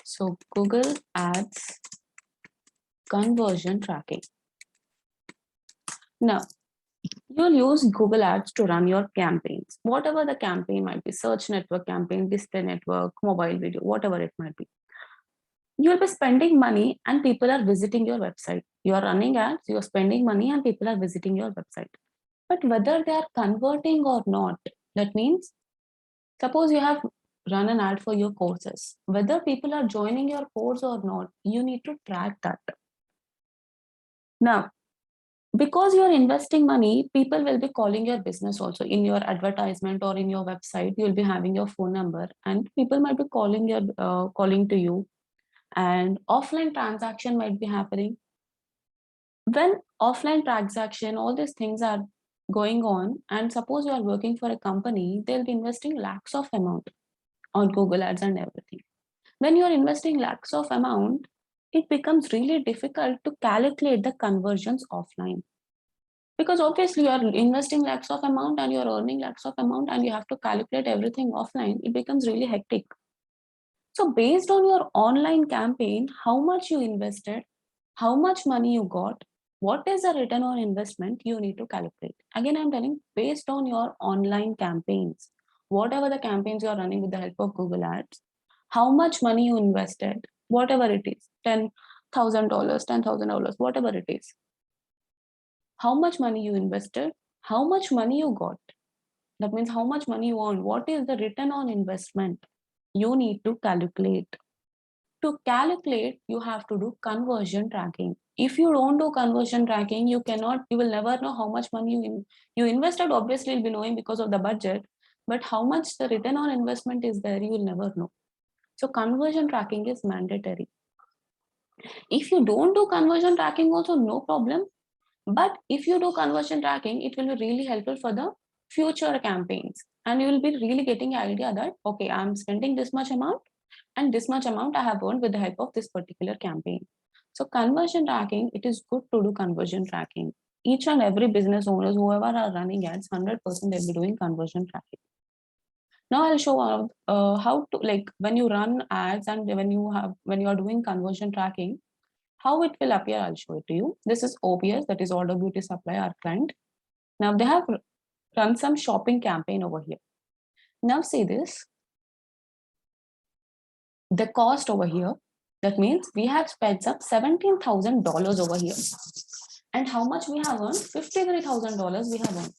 So Google Ads conversion tracking. Now, you'll use Google Ads to run your campaigns, whatever the campaign might be, search network campaign, display network, mobile video, whatever it might be. You'll be spending money and people are visiting your website. You are running ads, you're spending money and people are visiting your website. But whether they are converting or not, that means, suppose you have run an ad for your courses, whether people are joining your course or not, you need to track that. Now, because you're investing money, people will be calling your business also in your advertisement or in your website. You'll be having your phone number and people might be calling to you, and offline transaction might be happening. When offline transaction, all these things are going on, and suppose you are working for a company, they'll be investing lakhs of amount on Google Ads and everything. When you're investing lakhs of amount, it becomes really difficult to calculate the conversions offline. Because obviously you are investing lakhs of amount and you're earning lakhs of amount and you have to calculate everything offline, it becomes really hectic. So based on your online campaign, how much you invested, how much money you got, what is the return on investment, you need to calculate. Again, I'm telling, based on your online campaigns, whatever the campaigns you're running with the help of Google Ads, how much money you invested, whatever it is, $10,000, $10,000, whatever it is. How much money you invested, how much money you got. That means how much money you earned. What is the return on investment? You need to calculate. To calculate, you have to do conversion tracking. If you don't do conversion tracking, you will never know how much money you invested. Obviously, you'll be knowing because of the budget, but how much the return on investment is there, you will never know. So conversion tracking is mandatory. If you don't do conversion tracking also, no problem. But if you do conversion tracking, it will be really helpful for the future campaigns. And you will be really getting an idea that, okay, I'm spending this much amount and this much amount I have earned with the help of this particular campaign. So conversion tracking, it is good to do conversion tracking. Each and every business owners, whoever are running ads, 100% they'll be doing conversion tracking. Now I'll show how to, like, when you run ads and when you are doing conversion tracking, how it will appear, I'll show it to you. This is OBS, that is Order Beauty Supply, our client. Now they have run some shopping campaign over here. Now see this, the cost over here. That means we have spent some $17,000 over here. And how much we have earned? $53,000 we have earned.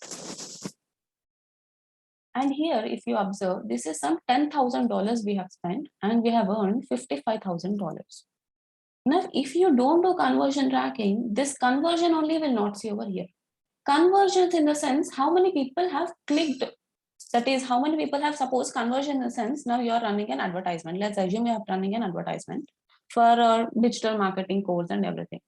And here, if you observe, this is some $10,000 we have spent and we have earned $55,000. Now, if you don't do conversion tracking, this conversion only will not see over here. Conversions in the sense, how many people have clicked. That is, how many people have, suppose conversion in the sense, now you are running an advertisement. Let's assume you are running an advertisement for a digital marketing course and everything.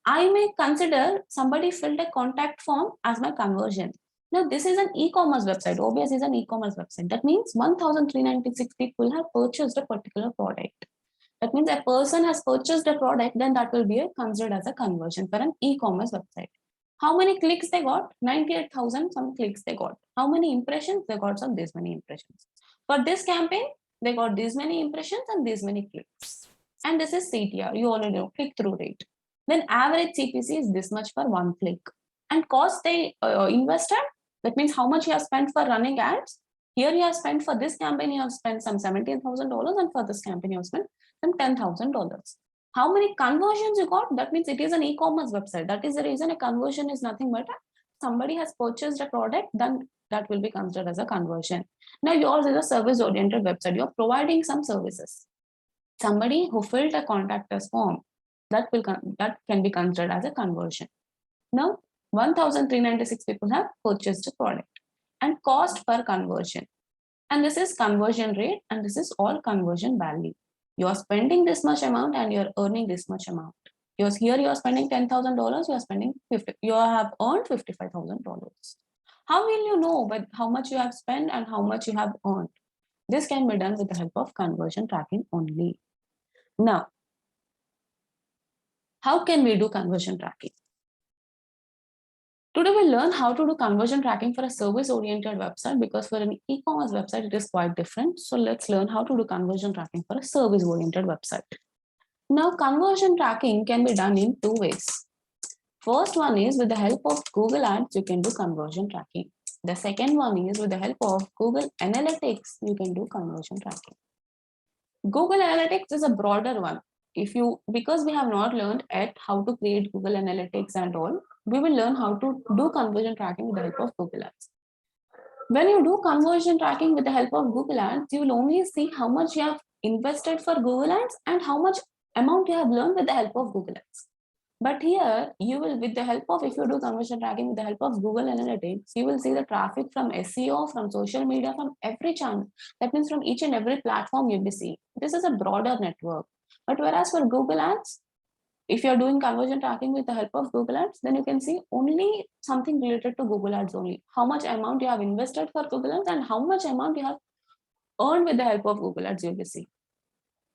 I may consider somebody filled a contact form as my conversion. Now, this is an e-commerce website. OBS is an e-commerce website. That means 1,396 people have purchased a particular product. That means a person has purchased a product, then that will be considered as a conversion for an e-commerce website. How many clicks they got? 98,000 some clicks they got. How many impressions? They got some this many impressions. For this campaign, they got this many impressions and this many clicks. And this is CTR, you already know, click-through rate. Then average CPC is this much for one click. And cost they invested, that means how much you have spent for running ads. Here you have spent for this campaign, you have spent some $17,000, and for this campaign you have spent some $10,000. How many conversions you got? That means it is an e-commerce website. That is the reason a conversion is nothing but somebody has purchased a product, then that will be considered as a conversion. Now yours is a service-oriented website. You're providing some services. Somebody who filled a contact us form, that can be considered as a conversion. Now 1,396 people have purchased a product. And cost per conversion. And this is conversion rate, and this is all conversion value. You are spending this much amount and you are earning this much amount. Here you are spending $10,000, you have earned $55,000. How will you know how much you have spent and how much you have earned? This can be done with the help of conversion tracking only. Now, how can we do conversion tracking? Today we'll learn how to do conversion tracking for a service-oriented website, because for an e-commerce website, it is quite different. So let's learn how to do conversion tracking for a service-oriented website. Now, conversion tracking can be done in two ways. First one is with the help of Google Ads, you can do conversion tracking. The second one is with the help of Google Analytics, you can do conversion tracking. Google Analytics is a broader one. Because we have not learned yet how to create Google Analytics and all, we will learn how to do conversion tracking with the help of Google Ads. When you do conversion tracking with the help of Google Ads, you will only see how much you have invested for Google Ads and how much amount you have learned with the help of Google Ads. But here you will, with the help of, if you do conversion tracking with the help of Google Analytics, you will see the traffic from SEO, from social media, from every channel. That means from each and every platform you'll be seeing. This is a broader network. But whereas for Google Ads, if you're doing conversion tracking with the help of Google Ads, then you can see only something related to Google Ads only. How much amount you have invested for Google Ads and how much amount you have earned with the help of Google Ads, you'll be seeing.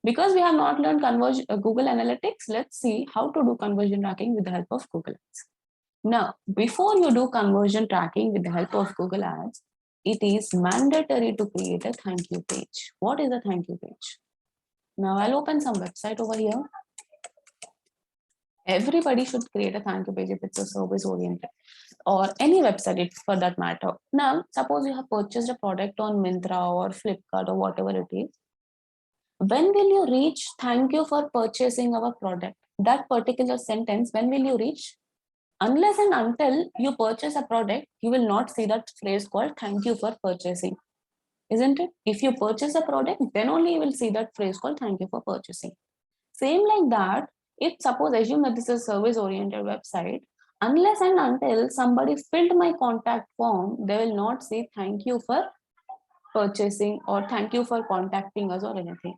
Because we have not learned Google Analytics, let's see how to do conversion tracking with the help of Google Ads. Now, before you do conversion tracking with the help of Google Ads, it is mandatory to create a thank you page. What is a thank you page? Now, I'll open some website over here. Everybody should create a thank you page if it's a service oriented, or any website for that matter. Now, suppose you have purchased a product on Myntra or Flipkart or whatever it is. When will you reach thank you for purchasing our product? That particular sentence, when will you reach? Unless and until you purchase a product, you will not see that phrase called thank you for purchasing. Isn't it? If you purchase a product, then only you will see that phrase called thank you for purchasing. Same like that, if suppose assume that this is a service oriented website, unless and until somebody filled my contact form, they will not say thank you for purchasing or thank you for contacting us or anything.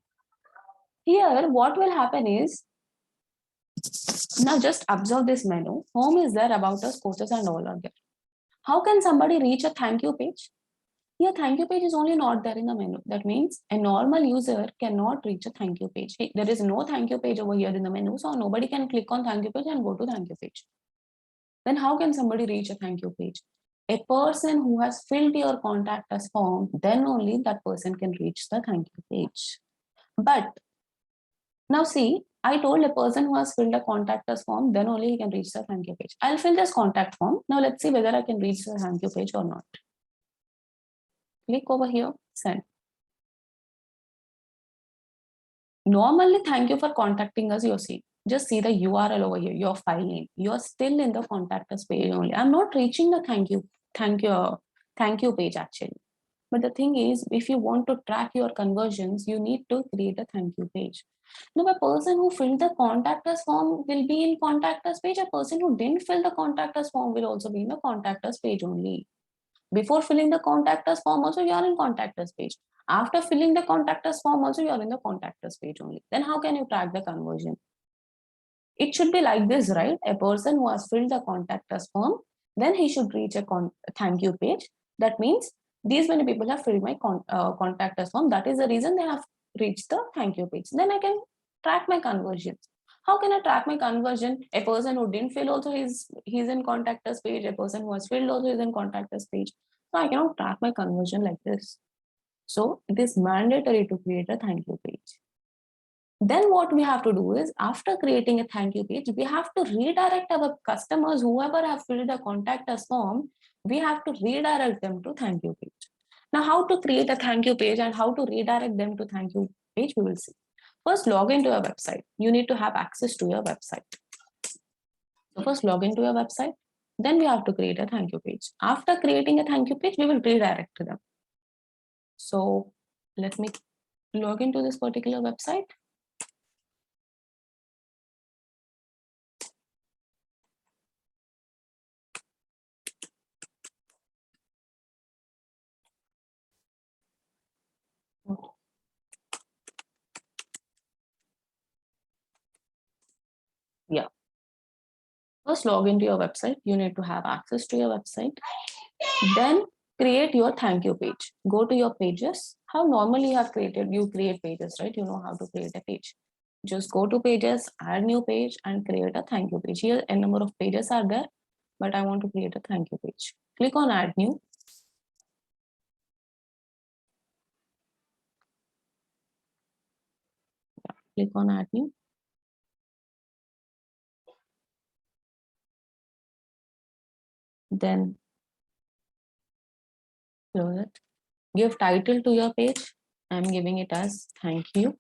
Here, what will happen is, now just observe this menu. Home is there, about us, courses and all are there. How can somebody reach a thank you page? Here, thank you page is only not there in the menu. That means a normal user cannot reach a thank you page. There is no thank you page over here in the menu, so nobody can click on thank you page and go to thank you page. Then how can somebody reach a thank you page? A person who has filled your contact us form, then only that person can reach the thank you page. But now see, I told a person who has filled a contact us form, then only he can reach the thank you page. I'll fill this contact form. Now let's see whether I can reach the thank you page or not. Click over here, send. Normally, thank you for contacting us, you're seeing. Just see the URL over here, your file name. You're still in the contact us page only. I'm not reaching the thank you page actually. But the thing is, if you want to track your conversions, you need to create a thank you page. Now, a person who filled the contact us form will be in contact us page. A person who didn't fill the contact us form will also be in the contact us page only. Before filling the contact us form also, you are in contact us page. After filling the contact us form also, you are in the contact us page only. Then how can you track the conversion? It should be like this, right? A person who has filled the contact us form, then he should reach a thank you page. That means these many people have filled my contact us form. That is the reason they have reached the thank you page. Then I can track my conversions. How can I track my conversion? A person who didn't fill also he's in contact us page. A person who has filled also is in contact us page. So I cannot track my conversion like this. So it is mandatory to create a thank you page. Then what we have to do is, after creating a thank you page, we have to redirect our customers, whoever have filled the contact us form, we have to redirect them to thank you page. Now, how to create a thank you page and how to redirect them to thank you page, we will see. First, log into your website. You need to have access to your website. So first log into your website. Then we have to create a thank you page. After creating a thank you page, we will redirect to them. So let me log into this particular website. Yeah. First log into your website. You need to have access to your website. Then create your thank you page. Go to your pages. How normally you have created, you create pages, right? You know how to create a page. Just go to pages, add new page and create a thank you page. Here a number of pages are there. but I want to create a thank you page. Click on add new. Click on add new. Then close it. Give title to your page. I'm giving it as thank you.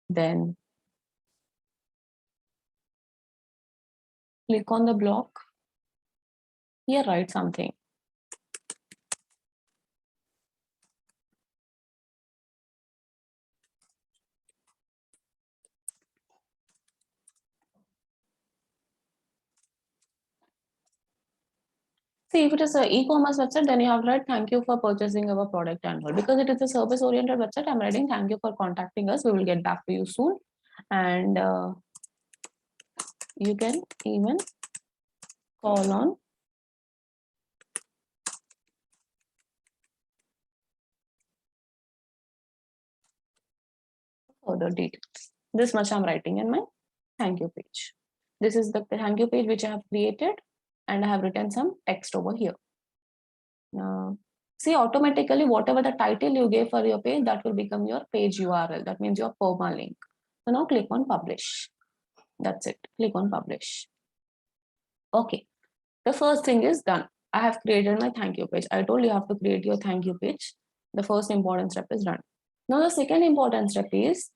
Then click on the block. Here, write something. See, if it is an e-commerce website, then you have to write thank you for purchasing our product and all. Because it is a service-oriented website, I'm writing thank you for contacting us. We will get back to you soon. And you can even call on further details. This much I'm writing in my thank you page. This is the thank you page which I have created, and I have written some text over here. Now, see, automatically whatever the title you gave for your page, that will become your page URL. That means your permalink. So now click on publish. That's it. Click on publish. Okay. The first thing is done. I have created my thank you page. I told you have to create your thank you page. The first important step is done. Now the second important step is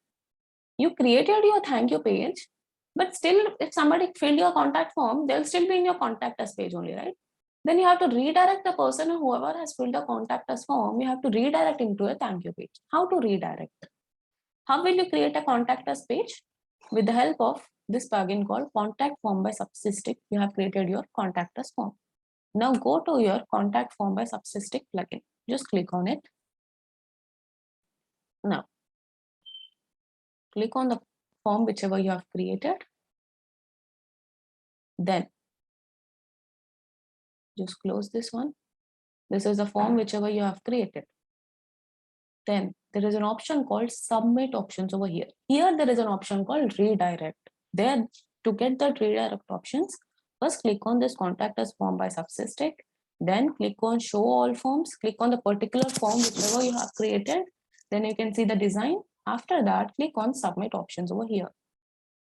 you created your thank you page, but still if somebody filled your contact form, they'll still be in your contact us page only, right? Then you have to redirect the person or whoever has filled the contact us form, you have to redirect into a thank you page. How to redirect? How will you create a contact us page? With the help of this plugin called Contact Form by Subsystic, you have created your contact us form. Now go to your Contact Form by Subsystic plugin. Just click on it. Now, click on the form whichever you have created. Then just close this one. This is the form whichever you have created. Then there is an option called submit options over here. Here there is an option called redirect. There, to get the redirect options, first click on this contact us form by Subsystic. Then click on show all forms. Click on the particular form whichever you have created. Then you can see the design. After that, click on submit options over here.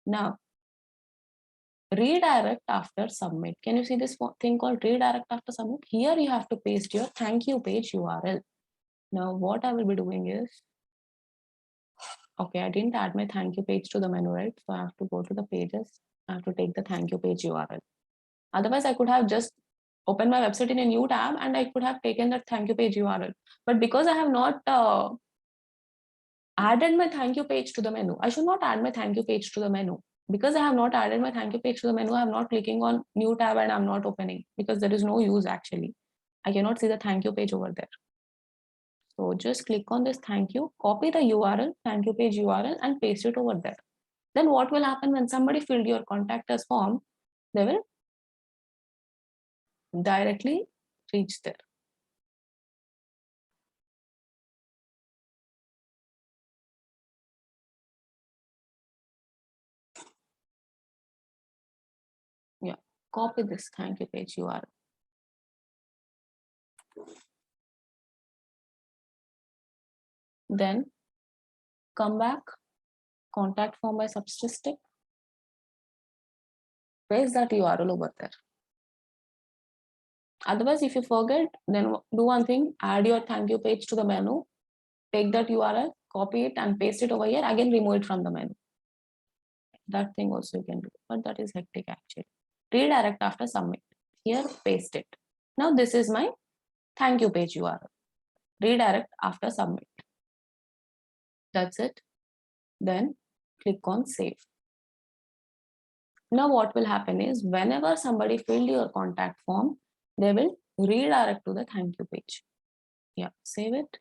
Now, redirect after submit. Can you see this thing called redirect after submit? Here you have to paste your thank you page URL. Now what I will be doing is, okay, I didn't add my thank you page to the menu, right? So I have to go to the pages. I have to take the thank you page URL. Otherwise, I could have just opened my website in a new tab and I could have taken that thank you page URL. But because I have not added my thank you page to the menu, I should not add my thank you page to the menu. Because I have not added my thank you page to the menu, I'm not clicking on new tab and I'm not opening because there is no use actually. I cannot see the thank you page over there. So just click on this thank you, copy the URL, thank you page URL and paste it over there. Then what will happen when somebody filled your contact us form, they will directly reach there. Yeah, copy this thank you page URL. Then come back, contact form by Subsystic, paste that URL over there. Otherwise, if you forget, then do one thing, add your thank you page to the menu, take that URL, copy it and paste it over here, again remove it from the menu. That thing also you can do, but that is hectic actually. Redirect after submit. Here, paste it. Now this is my thank you page URL. Redirect after submit. That's it. Then click on save. Now what will happen is whenever somebody filled your contact form, they will redirect to the thank you page. Yeah, save it.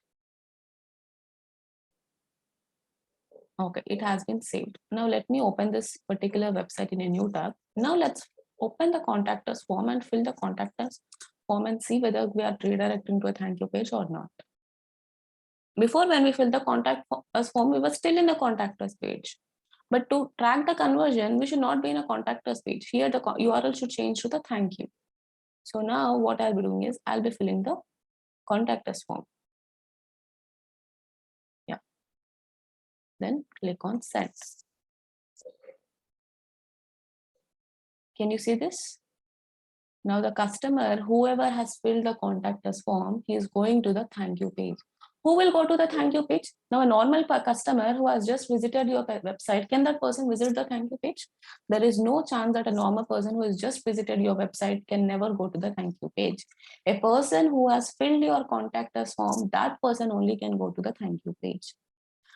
Okay, it has been saved. Now let me open this particular website in a new tab. Now let's open the contact us form and fill the contact us form and see whether we are redirecting to a thank you page or not. Before, when we filled the contact us form, we were still in the contact us page. But to track the conversion, we should not be in a contact us page. Here the URL should change to the thank you. So now what I'll be doing is I'll be filling the contact us form. Yeah. Then click on send. Can you see this? Now the customer, whoever has filled the contact us form, he is going to the thank you page. Who will go to the thank you page? Now a normal customer who has just visited your website, can that person visit the thank you page? There is no chance that a normal person who has just visited your website can never go to the thank you page. A person who has filled your contact us form, that person only can go to the thank you page.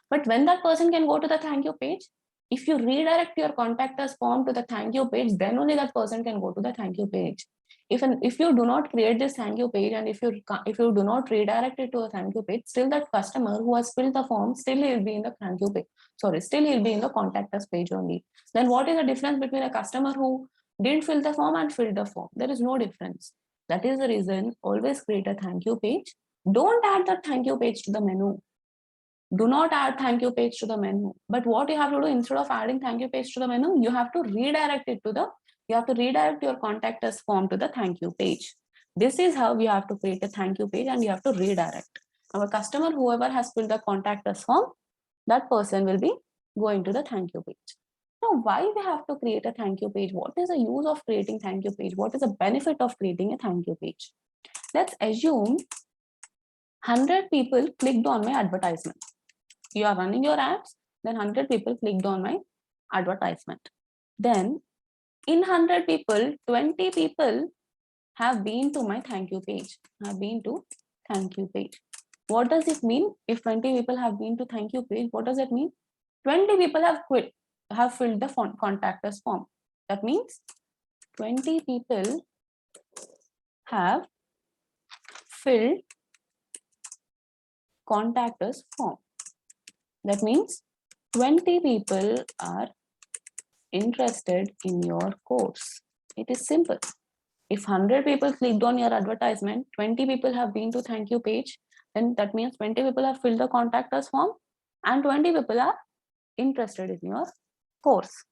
But when that person can go to the thank you page, if you redirect your contact us form to the thank you page, then only that person can go to the thank you page. If you do not create this thank you page, and if you do not redirect it to a thank you page, still that customer who has filled the form, still he'll be in the thank you page. Sorry, still he'll be in the contact us page only. Then what is the difference between a customer who didn't fill the form and filled the form? There is no difference. That is the reason always create a thank you page. Don't add that thank you page to the menu. Do not add thank you page to the menu. But what you have to do, instead of adding thank you page to the menu, you have to redirect it to the, you have to redirect your contact us form to the thank you page. This is how we have to create a thank you page, and you have to redirect. Our customer, whoever has filled the contact us form, that person will be going to the thank you page. Now, why we have to create a thank you page? What is the use of creating thank you page? What is the benefit of creating a thank you page? Let's assume 100 people clicked on my advertisement. You are running your ads, then 100 people clicked on my advertisement. Then in 100 people, 20 people have been to my thank you page, have been to thank you page. What does it mean? If 20 people have been to thank you page, what does it mean? 20 people have filled the contact us form. That means 20 people have filled contact us form. That means 20 people are interested in your course. It is simple. If 100 people clicked on your advertisement, 20 people have been to thank you page, then that means 20 people have filled the contact us form and 20 people are interested in your course.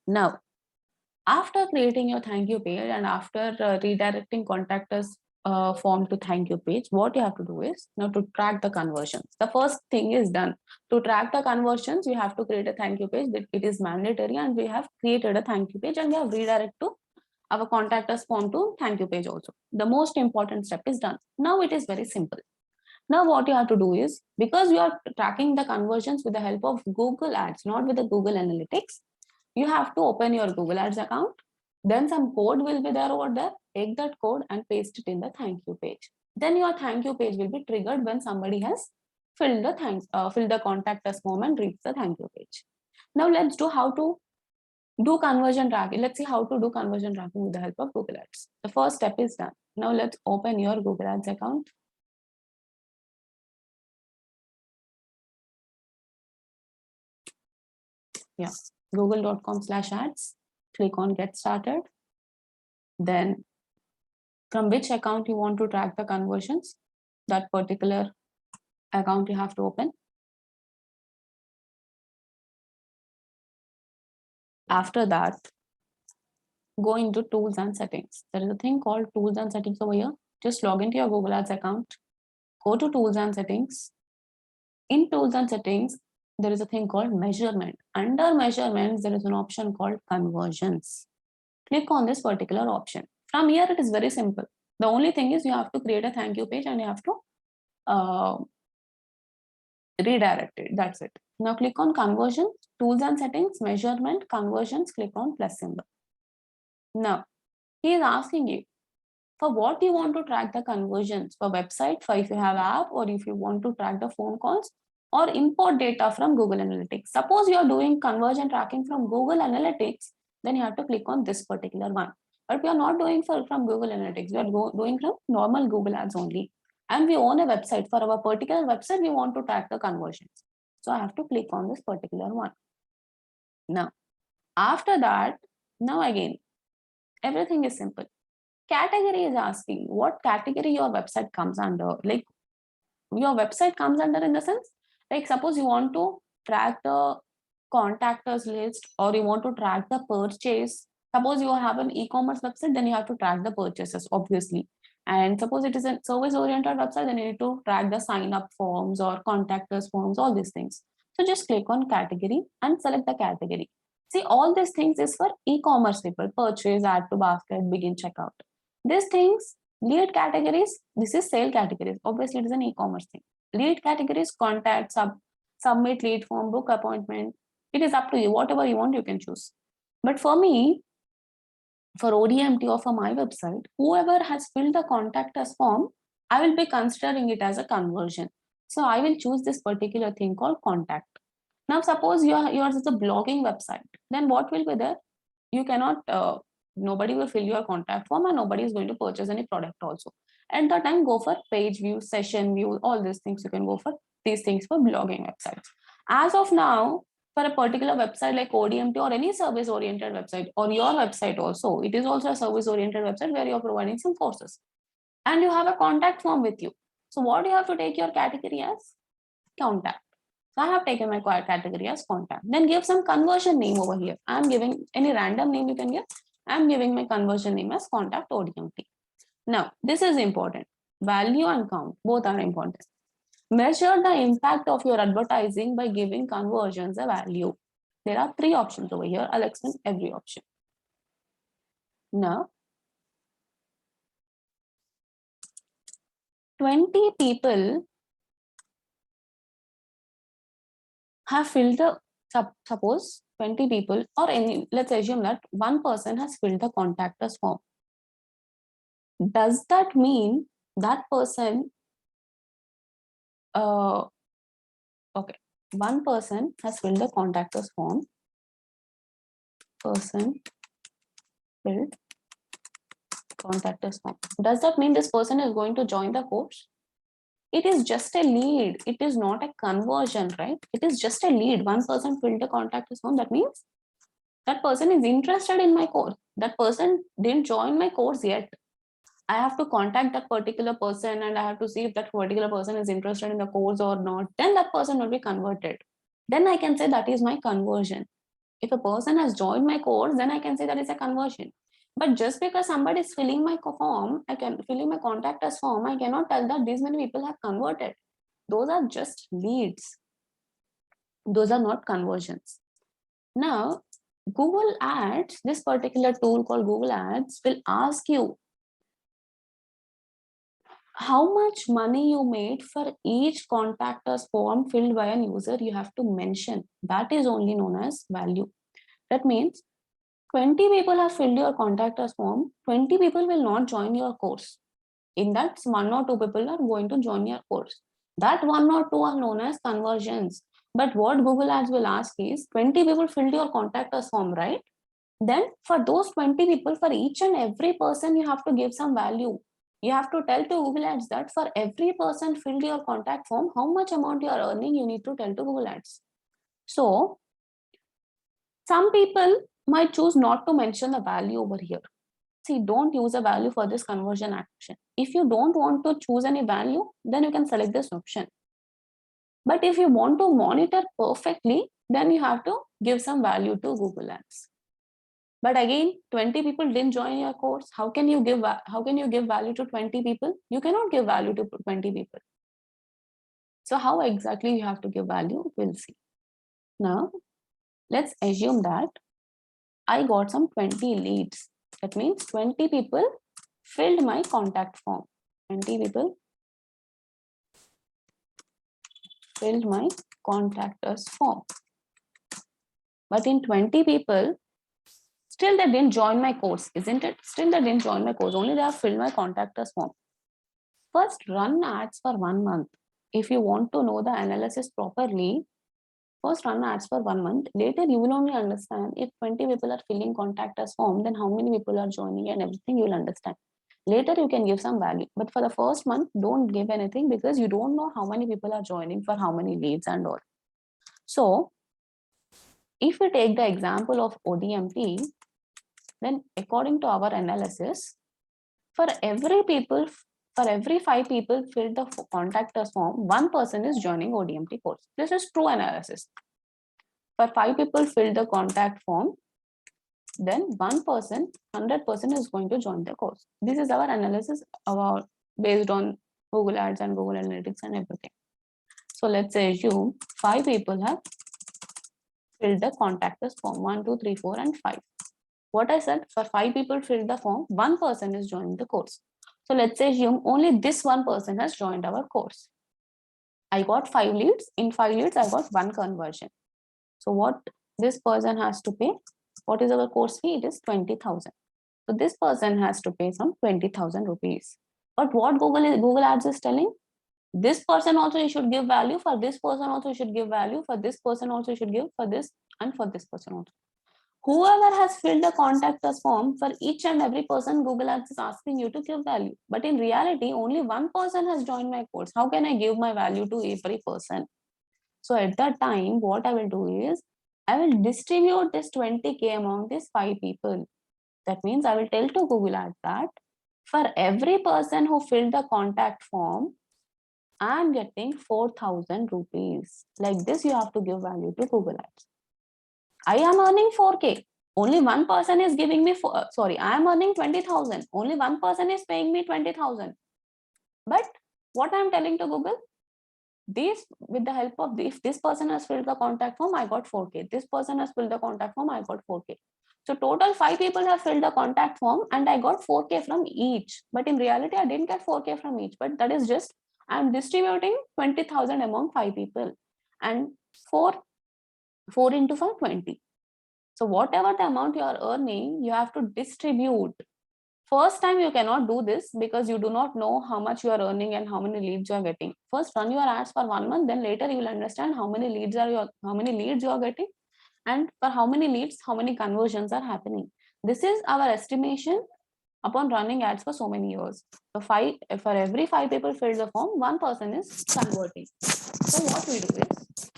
Now, after creating your thank you page and after redirecting contact us form to thank you page, what you have to do is now to track the conversions. The first thing is done. To track the conversions, we have to create a thank you page. It is mandatory, and we have created a thank you page, and we have redirected to our contact us form to thank you page also. The most important step is done. Now it is very simple. Now what you have to do is, because you are tracking the conversions with the help of Google Ads, not with the Google Analytics, you have to open your Google Ads account. Then some code will be there over there. Take that code and paste it in the thank you page. Then your thank you page will be triggered when somebody has filled the contact us form and reached the thank you page. Now let's do how to do conversion tracking. Let's see how to do conversion tracking with the help of Google Ads. The first step is done. Now let's open your Google Ads account. Yeah, google.com/ads. Click on get started. Then from which account you want to track the conversions, that particular account you have to open. After that, go into tools and settings. There is a thing called tools and settings over here. Just log into your Google Ads account, go to tools and settings. In tools and settings, there is a thing called measurement. Under measurements, there is an option called conversions. Click on this particular option. From here, it is very simple. The only thing is you have to create a thank you page and you have to redirect it. That's it. Now click on conversions, tools and settings, measurement, conversions, click on plus symbol. Now, he is asking you for what you want to track the conversions, for website, for if you have app, or if you want to track the phone calls, or import data from Google Analytics. Suppose you are doing conversion tracking from Google Analytics, then you have to click on this particular one. But we are not doing from Google Analytics. We are doing from normal Google Ads only. And we own a website. For our particular website, we want to track the conversions. So I have to click on this particular one. Now, after that, now again, everything is simple. Category is asking what category your website comes under. Like your website comes under in the sense, like suppose you want to track the contact us list, or you want to track the purchase. Suppose you have an e-commerce website, then you have to track the purchases, obviously. And suppose it is a service-oriented website, then you need to track the sign-up forms or contact us forms, all these things. So just click on category and select the category. See, all these things is for e-commerce people: purchase, add to basket, begin checkout. These things, lead categories, this is sale categories. Obviously, it is an e-commerce thing. Lead categories, contact, submit lead form, book appointment. It is up to you. Whatever you want, you can choose. But for me, for ODMT or for my website, whoever has filled the contact us form, I will be considering it as a conversion. So I will choose this particular thing called contact. Now, suppose yours is a blogging website, then what will be there? You cannot, nobody will fill your contact form and nobody is going to purchase any product also. At that time, go for page view, session view, all these things you can go for these things for blogging websites. As of now, for a particular website like ODMT or any service oriented website, or your website also, it is also a service oriented website where you're providing some courses and you have a contact form with you. So what you have to take your category as? Contact. So I have taken my category as contact. Then give some conversion name over here. I'm giving any random name you can give. I'm giving my conversion name as contact ODMT. Now, this is important. Value and count, both are important. Measure the impact of your advertising by giving conversions a value. There are 3 options over here. I'll explain every option. Now, 20 people have filled the, suppose 20 people or any, let's assume that one person has filled the contact us form. Does that mean that person, okay, one person has filled the contact us form, person filled contact us form. Does that mean this person is going to join the course? It is just a lead. It is not a conversion, right? It is just a lead. One person filled the contact us form. That means that person is interested in my course. That person didn't join my course yet. I have to contact that particular person and I have to see if that particular person is interested in the course or not. Then that person will be converted. Then I can say that is my conversion. If a person has joined my course, then I can say that is a conversion. But just because somebody is filling my form, filling my contact us form, I cannot tell that these many people have converted. Those are just leads. Those are not conversions. Now, Google Ads, this particular tool called Google Ads, will ask you how much money you made for each contact us form filled by an user. You have to mention. That is only known as value. That means 20 people have filled your contact us form, 20 people will not join your course. In that, 1 or 2 people are going to join your course. That 1 or 2 are known as conversions. But what Google Ads will ask is 20 people filled your contact us form, right? Then for those 20 people, for each and every person, you have to give some value. You have to tell to Google Ads that for every person filled your contact form, how much amount you are earning, you need to tell to Google Ads. So some people might choose not to mention the value over here. See, don't use a value for this conversion action. If you don't want to choose any value, then you can select this option. But if you want to monitor perfectly, then you have to give some value to Google Ads. But again, 20 people didn't join your course. How can you give value to 20 people? You cannot give value to 20 people. So how exactly you have to give value? We'll see. Now, let's assume that I got some 20 leads. That means 20 people filled my contact form. 20 people filled my contact us form. But in 20 people, still they didn't join my course, isn't it? Still they didn't join my course, only they have filled my contact us form. First, run ads for 1 month. If you want to know the analysis properly, first run ads for 1 month. Later, you will only understand if 20 people are filling contact us form, then how many people are joining and everything you will understand. Later, you can give some value. But for the first month, don't give anything because you don't know how many people are joining for how many leads and all. So, if we take the example of ODMT, then according to our analysis, for every 5 people filled the contact us form, 1 person is joining ODMT course. This is true analysis. For 5 people fill the contact form, then 1%, 100% is going to join the course. This is our analysis about based on Google Ads and Google Analytics and everything. So let's assume 5 people have filled the contact us form 1, 2, 3, 4, and 5. What I said, for 5 people filled the form, 1 person is joining the course. So let's assume only this 1 person has joined our course. I got 5 leads. In 5 leads, I got 1 conversion. So what this person has to pay? What is our course fee? It is 20,000. So this person has to pay some 20,000 rupees. But what Google Ads is telling? This person also you should give value, for this person also you should give value, for this person also you should give, for this and for this person also. Whoever has filled the contact us form, for each and every person Google Ads is asking you to give value. But in reality, only 1 person has joined my course. How can I give my value to every person? So at that time, what I will do is, I will distribute this 20K among these 5 people. That means I will tell to Google Ads that for every person who filled the contact form, I am getting 4,000 rupees. Like this, you have to give value to Google Ads. I am earning 4K. Only 1 person is giving me, I am earning 20,000. Only 1 person is paying me 20,000. But what I am telling to Google, this with the help of if this person has filled the contact form, I got 4K. This person has filled the contact form, I got 4K. So total 5 people have filled the contact form and I got 4K from each. But in reality, I didn't get 4K from each. But that is just, I'm distributing 20,000 among 5 people. And 4 into 5, 20. So whatever the amount you are earning, you have to distribute. First time you cannot do this because you do not know how much you are earning and how many leads you are getting. First run your ads for 1 month, then later you will understand how many leads you are getting, and for how many leads, how many conversions are happening. This is our estimation upon running ads for so many years. So for every 5 people fill the form, 1 person is converting. So what we do is,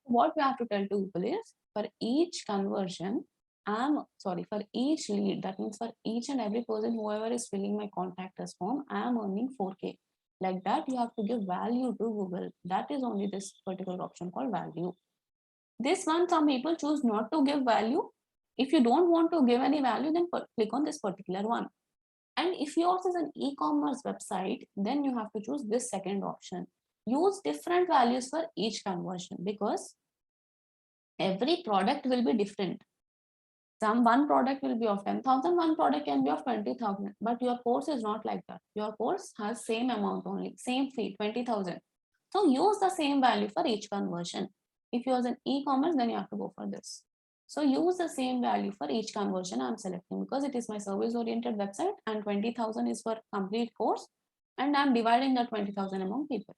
what we have to tell to Google is, for each conversion, for each lead, that means for each and every person, whoever is filling my contact us form, I am earning 4K. Like that, you have to give value to Google. That is only this particular option called value. This one, some people choose not to give value. If you don't want to give any value, then click on this particular one. And if yours is an e-commerce website, then you have to choose this second option. Use different values for each conversion because every product will be different. One product will be of 10,000, one product can be of 20,000, but your course is not like that. Your course has same amount only, same fee, 20,000. So use the same value for each conversion. If you are an e-commerce, then you have to go for this. So use the same value for each conversion I'm selecting because it is my service-oriented website and 20,000 is for complete course and I'm dividing that 20,000 among people.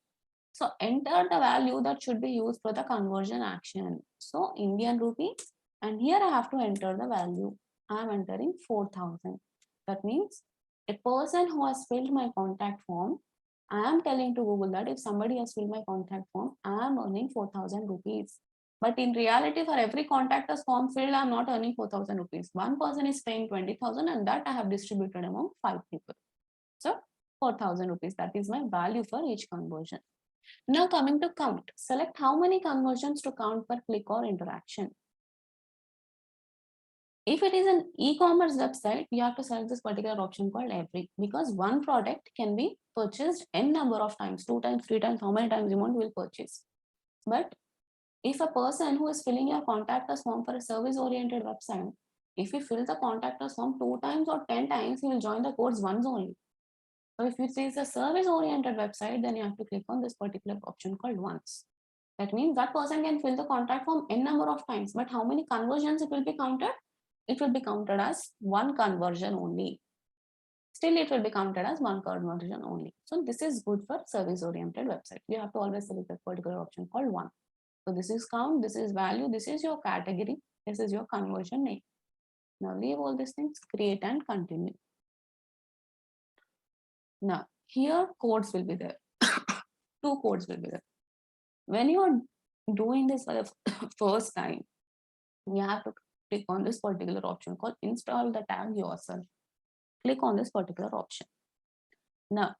So enter the value that should be used for the conversion action. So Indian rupee, and here I have to enter the value. I am entering 4,000. That means a person who has filled my contact form, I am telling to Google that if somebody has filled my contact form, I am earning 4,000 rupees. But in reality, for every contact us form filled, I am not earning 4,000 rupees. One person is paying 20,000 and that I have distributed among 5 people. So 4,000 rupees, that is my value for each conversion. Now coming to count, select how many conversions to count per click or interaction. If it is an e-commerce website, you have to select this particular option called every, because one product can be purchased n number of times, 2 times, 3 times, how many times you want will purchase. But if a person who is filling your contact us form for a service-oriented website, if he fills the contact us form 2 times or 10 times, he will join the course once only. So if it is a service-oriented website, then you have to click on this particular option called once. That means that person can fill the contact form n number of times, but how many conversions it will be counted? It will be counted as 1 conversion only. Still, it will be counted as 1 conversion only. So this is good for service-oriented website. You have to always select a particular option called 1. So this is count, this is value, this is your category, this is your conversion name. Now leave all these things, create and continue. Now here codes will be there. 2 codes will be there. When you are doing this for the first time, you have to click on this particular option called install the tag yourself. Click on this particular option. Now,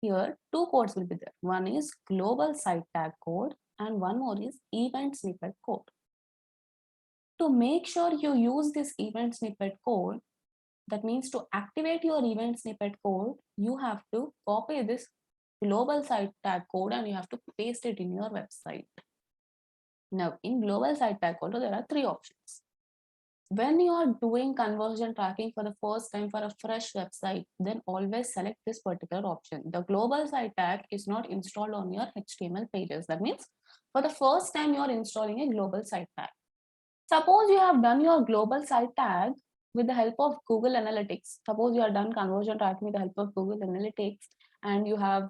here 2 codes will be there. One is global site tag code and one more is event snippet code. To make sure you use this event snippet code, that means to activate your event snippet code, you have to copy this global site tag code and you have to paste it in your website. Now, in global site tag code, there are three options. When you are doing conversion tracking for the first time for a fresh website, then always select this particular option. The global site tag is not installed on your HTML pages. That means for the first time you are installing a global site tag. Suppose you have done your global site tag with the help of Google Analytics. Suppose you have done conversion tracking with the help of Google Analytics and you have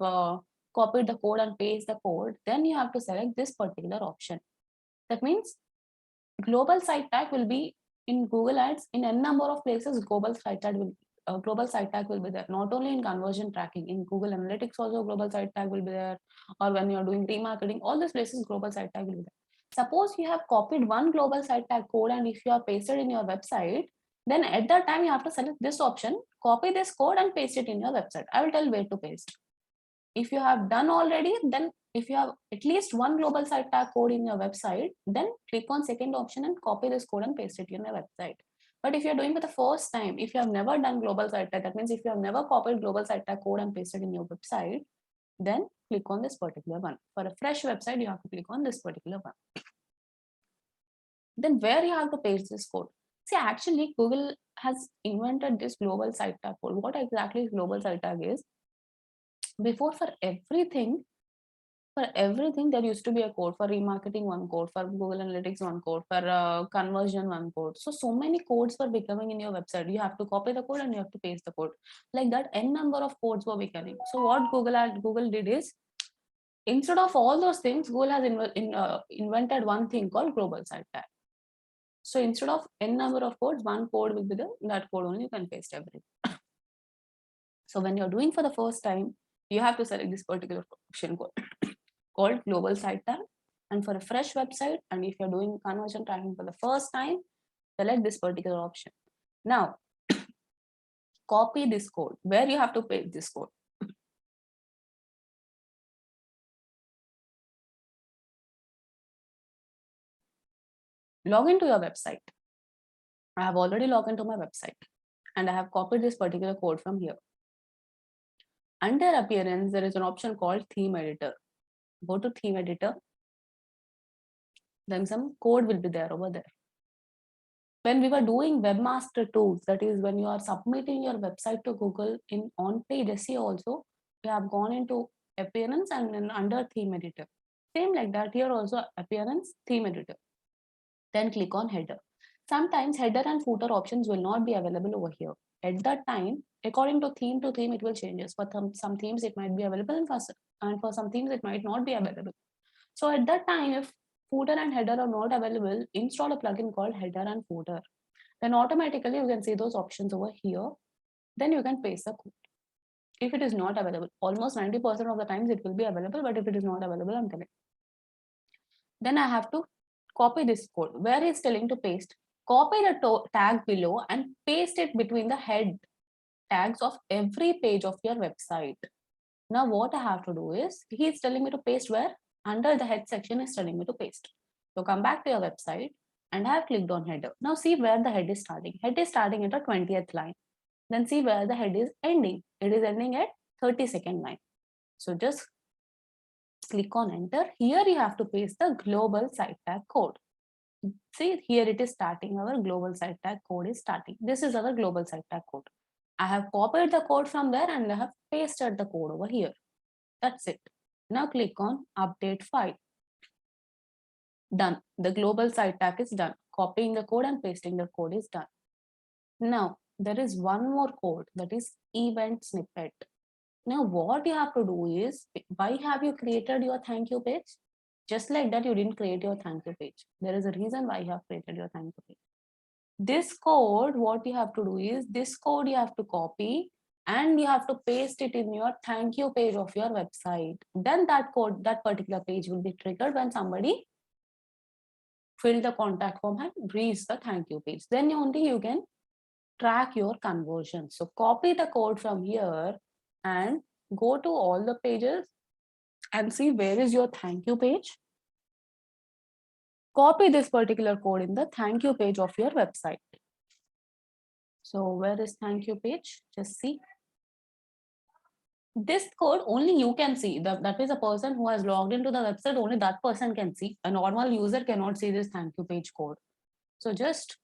copied the code and pasted the code, then you have to select this particular option. That means global site tag will be in Google Ads in n number of places. Global site tag will be there. Not only in conversion tracking, in Google Analytics also global site tag will be there, or when you are doing remarketing, all these places global site tag will be there. Suppose you have copied one global site tag code and if you have pasted in your website, then at that time you have to select this option, copy this code and paste it in your website. I will tell where to paste. If you have done already, then if you have at least one global site tag code in your website, then click on second option and copy this code and paste it in your website. But if you're doing for the first time, if you have never done global site tag, that means if you have never copied global site tag code and pasted in your website, then click on this particular one. For a fresh website, you have to click on this particular one. Then where you have to paste this code? See, actually, Google has invented this global site tag code. What exactly global site tag is? Before, for everything there used to be a code. For remarketing, one code. For Google Analytics, one code. For conversion, one code. So many codes were becoming in your website. You have to copy the code and you have to paste the code. Like that, n number of codes were becoming. So what Google did is, instead of all those things, Google has invented one thing called global site tag. So instead of n number of codes, one code will be there. That code only you can paste everything. So when you're doing for the first time, you have to select this particular option called global site tag. And for a fresh website, and if you're doing conversion tracking for the first time, select this particular option. Now, copy this code. Where you have to paste this code? Log into your website. I have already logged into my website and I have copied this particular code from here. Under appearance, there is an option called theme editor. Go to theme editor. Then some code will be there over there. When we were doing webmaster tools, that is when you are submitting your website to Google in on-page SEO also, we have gone into appearance and then under theme editor. Same like that here also, appearance, theme editor. Then click on header. Sometimes header and footer options will not be available over here. At that time, according to theme, it will changes. For some themes it might be available and for some themes it might not be available. So at that time, if footer and header are not available, install a plugin called header and footer. Then automatically you can see those options over here. Then you can paste the code. If it is not available, almost 90% of the times it will be available, but if it is not available, I'm telling. Then I have to copy this code. Where is telling to paste? Copy the tag below and paste it between the head tags of every page of your website. Now what I have to do is, he is telling me to paste where? Under the head section is telling me to paste. So come back to your website and I have clicked on header. Now see where the head is starting. Head is starting at the 20th line. Then see where the head is ending. It is ending at 32nd line. So just click on enter. Here you have to paste the global site tag code. See here it is starting. Our global site tag code is starting. This is our global site tag code. I have copied the code from there and I have pasted the code over here. That's it. Now click on update file. Done. The global site tag is done. Copying the code and pasting the code is done. Now there is one more code, that is event snippet. Now what you have to do is, why have you created your thank you page? Just like that, you didn't create your thank you page. There is a reason why you have created your thank you page. This code, what you have to do is, this code you have to copy and you have to paste it in your thank you page of your website. Then that code, that particular page will be triggered when somebody fill the contact form and reach the thank you page. Then only you can track your conversion. So copy the code from here and go to all the pages and see where is your thank you page. copy this particular code in the thank you page of your website. So where is thank you page? Just see. This code only you can see. That is a person who has logged into the website, only that person can see. A normal user cannot see this thank you page code. So just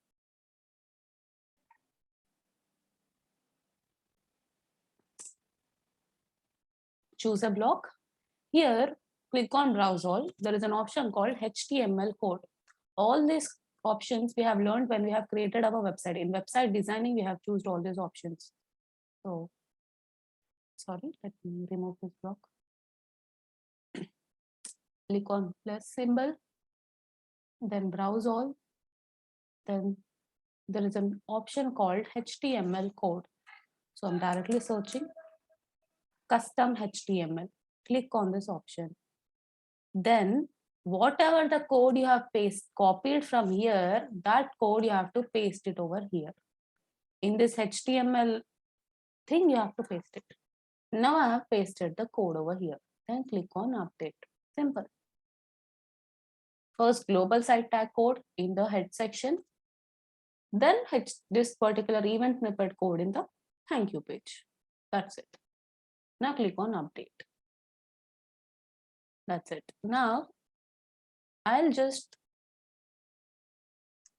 choose a block. Here, click on browse all. There is an option called HTML code. All these options we have learned when we have created our website. In website designing, we have chosen all these options. So, sorry, let me remove this block. Click on plus symbol, then browse all. Then there is an option called HTML code. So I'm directly searching custom HTML. Click on this option. Then whatever the code you have copied from here, that code you have to paste it over here. In this HTML thing, you have to paste it. Now I have pasted the code over here. Then click on update. Simple. First global site tag code in the head section. Then this particular event snippet code in the thank you page. That's it. Now click on update. That's it. Now I'll just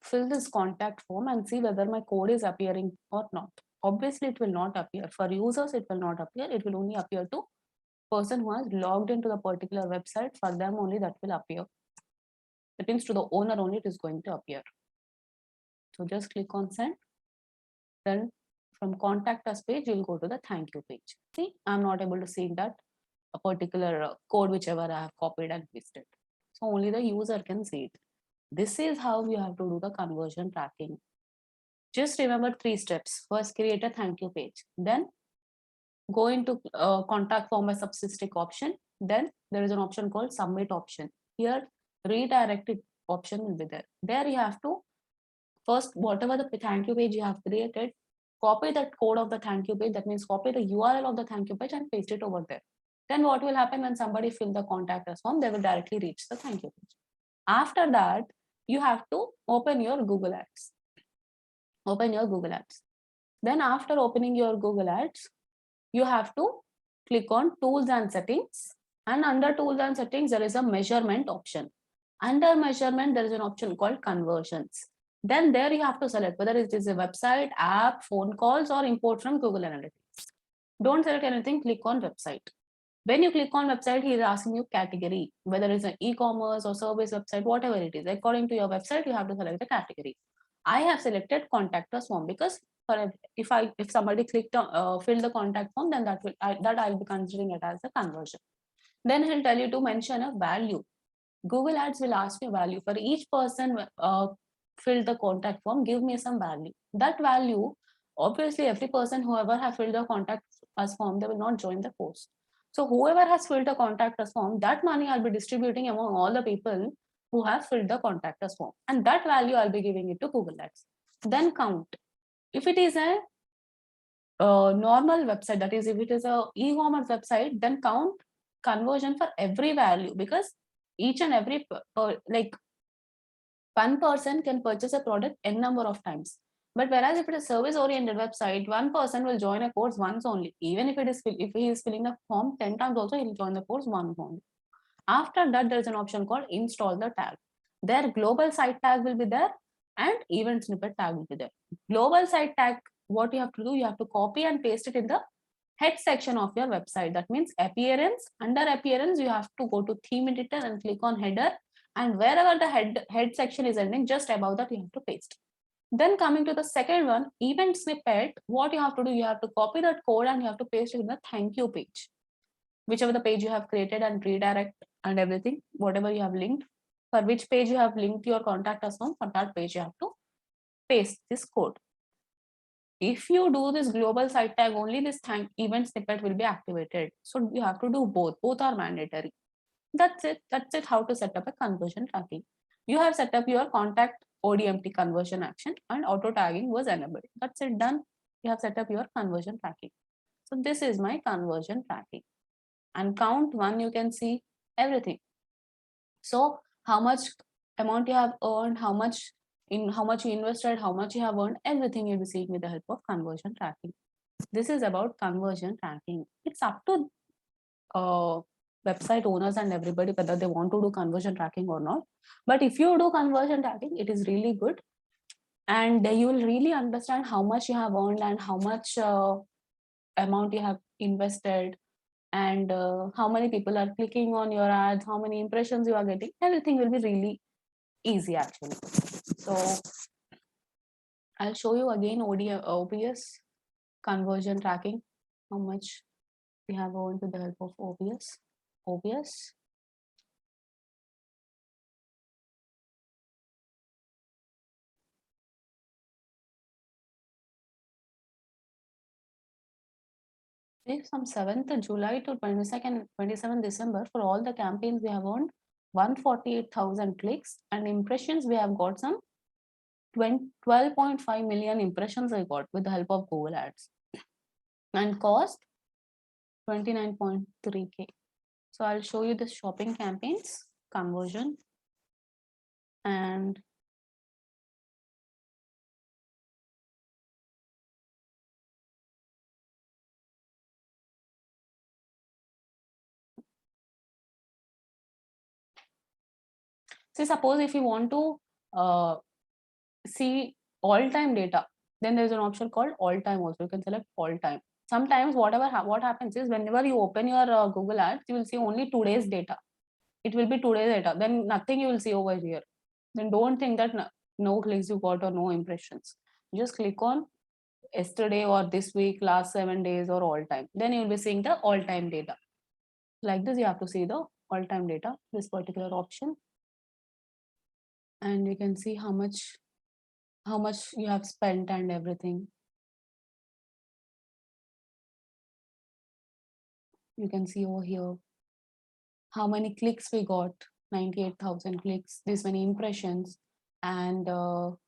fill this contact form and see whether my code is appearing or not. Obviously, it will not appear. For users, it will not appear. It will only appear to person who has logged into the particular website. For them only that will appear. That means to the owner only it is going to appear. So just click on send. Then from contact us page, you'll go to the thank you page. See, I'm not able to see that a particular code whichever I have copied and pasted. So only the user can see it. This is how you have to do the conversion tracking. Just remember 3 steps. First, create a thank you page. Then go into contact form by subsystic option. Then there is an option called submit option. Here, redirected option will be there. There you have to first, whatever the thank you page you have created, copy that code of the thank you page. That means copy the URL of the thank you page and paste it over there. Then what will happen when somebody fill the contact us form, they will directly reach the thank you page. After that, you have to open your Google Ads. Open your Google Ads. Then after opening your Google Ads, you have to click on tools and settings. And under tools and settings, there is a measurement option. Under measurement, there is an option called conversions. Then there you have to select whether it is a website, app, phone calls, or import from Google Analytics. Don't select anything, click on website. When you click on website, he is asking you category, whether it's an e-commerce or service website, whatever it is. According to your website, you have to select the category. I have selected contact us form because if somebody clicked on fill the contact form, then I'll be considering it as a conversion. Then he'll tell you to mention a value. Google Ads will ask you a value for each person filled the contact form. Give me some value. That value, obviously, every person whoever have filled the contact us form, they will not join the course. So whoever has filled the contact us form, that money I'll be distributing among all the people who have filled the contact us form, and that value I'll be giving it to Google Ads. Then count. If it is a normal website, that is, if it is a e-commerce website, then count conversion for every value, because each and every like one person can purchase a product n number of times. But whereas if it is service oriented website, one person will join a course once only. Even if he is filling the form 10 times also, he will join the course once only. After that, there is an option called install the tag. Their global site tag will be there and event snippet tag will be there. Global site tag, what you have to do, you have to copy and paste it in the head section of your website. That means appearance. Under appearance, you have to go to theme editor and click on header. And wherever the head section is ending, just above that, you have to paste. Then coming to the second one, event snippet, what you have to do, you have to copy that code and you have to paste it in the thank you page. Whichever the page you have created and redirect and everything, whatever you have linked, for which page you have linked your contact us on, for that page you have to paste this code. If you do this global site tag, only this event snippet will be activated. So you have to do both. Both are mandatory. That's it. That's it. How to set up a conversion tracking. You have set up your contact ODMT conversion action and auto tagging was enabled. That's it. Done. You have set up your conversion tracking. So this is my conversion tracking. And count one, you can see everything. So how much amount you have earned, how much you invested, how much you have earned, everything you'll be seeing with the help of conversion tracking. This is about conversion tracking. It's up to website owners and everybody whether they want to do conversion tracking or not. But if you do conversion tracking, it is really good, and you will really understand how much you have earned and how much amount you have invested, and how many people are clicking on your ads, how many impressions you are getting. Everything will be really easy actually. So I'll show you again OBS conversion tracking, how much we have earned with the help of OBS. From 7th July to 27th December, for all the campaigns, we have earned 148,000 clicks, and impressions we have got some 12.5 million impressions I got with the help of Google Ads, and cost 29.3K. So I'll show you the shopping campaigns conversion, and say suppose if you want to see all time data, then there's an option called all time also. You can select all time. Sometimes what happens is whenever you open your Google Ads, you will see only today's data. It will be today's data. Then nothing you will see over here. Then don't think that no clicks you got or no impressions. Just click on yesterday or this week, last 7 days, or all time. Then you will be seeing the all time data. Like this, you have to see the all time data, this particular option. And you can see how much you have spent and everything. You can see over here how many clicks we got, 98,000 clicks, this many impressions, and your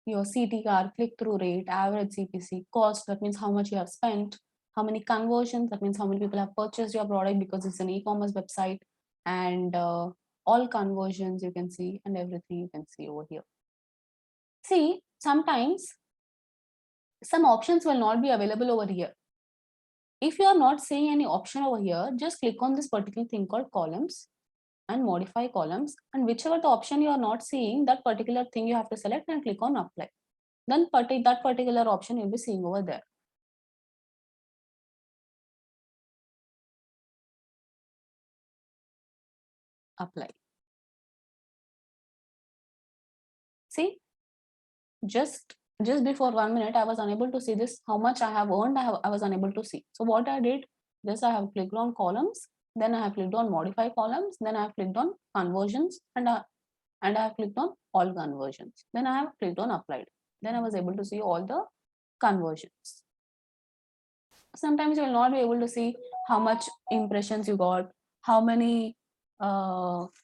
CTR, click-through rate, average CPC, cost, that means how much you have spent, how many conversions, that means how many people have purchased your product because it's an e-commerce website, and all conversions you can see, and everything you can see over here. See, sometimes some options will not be available over here. If you are not seeing any option over here, just click on this particular thing called columns and modify columns, and whichever the option you are not seeing, that particular thing you have to select and click on apply. Then that particular option you'll be seeing over there. Apply. See, just before 1 minute, I was unable to see this, how much I have earned, I was unable to see. So what I did, just I have clicked on columns, then I have clicked on modify columns, then I have clicked on conversions, and I have clicked on all conversions. Then I have clicked on applied. Then I was able to see all the conversions. Sometimes you will not be able to see how much impressions you got, how many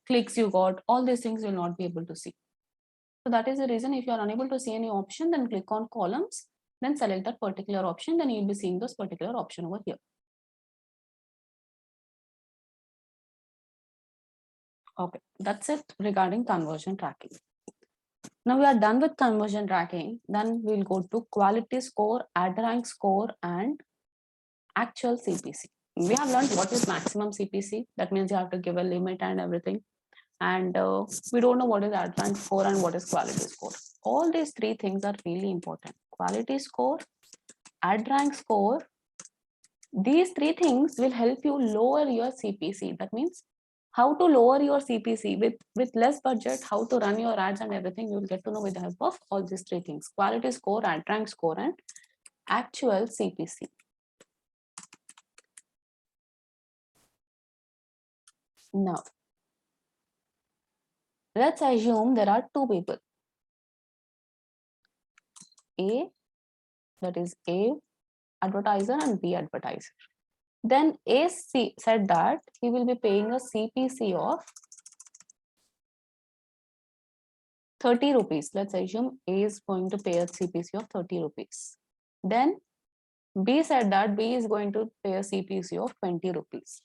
clicks you got, all these things you will not be able to see. So that is the reason, if you are unable to see any option, then click on columns, then select that particular option, then you'll be seeing those particular option over here. Okay, that's it regarding conversion tracking. Now we are done with conversion tracking. Then we'll go to quality score, ad rank score, and actual CPC. We have learned what is maximum CPC. That means you have to give a limit and everything. And we don't know what is ad rank score and what is quality score. All these three things are really important. Quality score, ad rank score. These three things will help you lower your CPC. That means how to lower your CPC with less budget, how to run your ads and everything, you will get to know with the help of all these three things: quality score, ad rank score, and actual CPC. Now, let's assume there are two people. A, that is A advertiser, and B advertiser. Then A said that he will be paying a CPC of 30 rupees. Let's assume A is going to pay a CPC of 30 rupees. Then B said that B is going to pay a CPC of 20 rupees.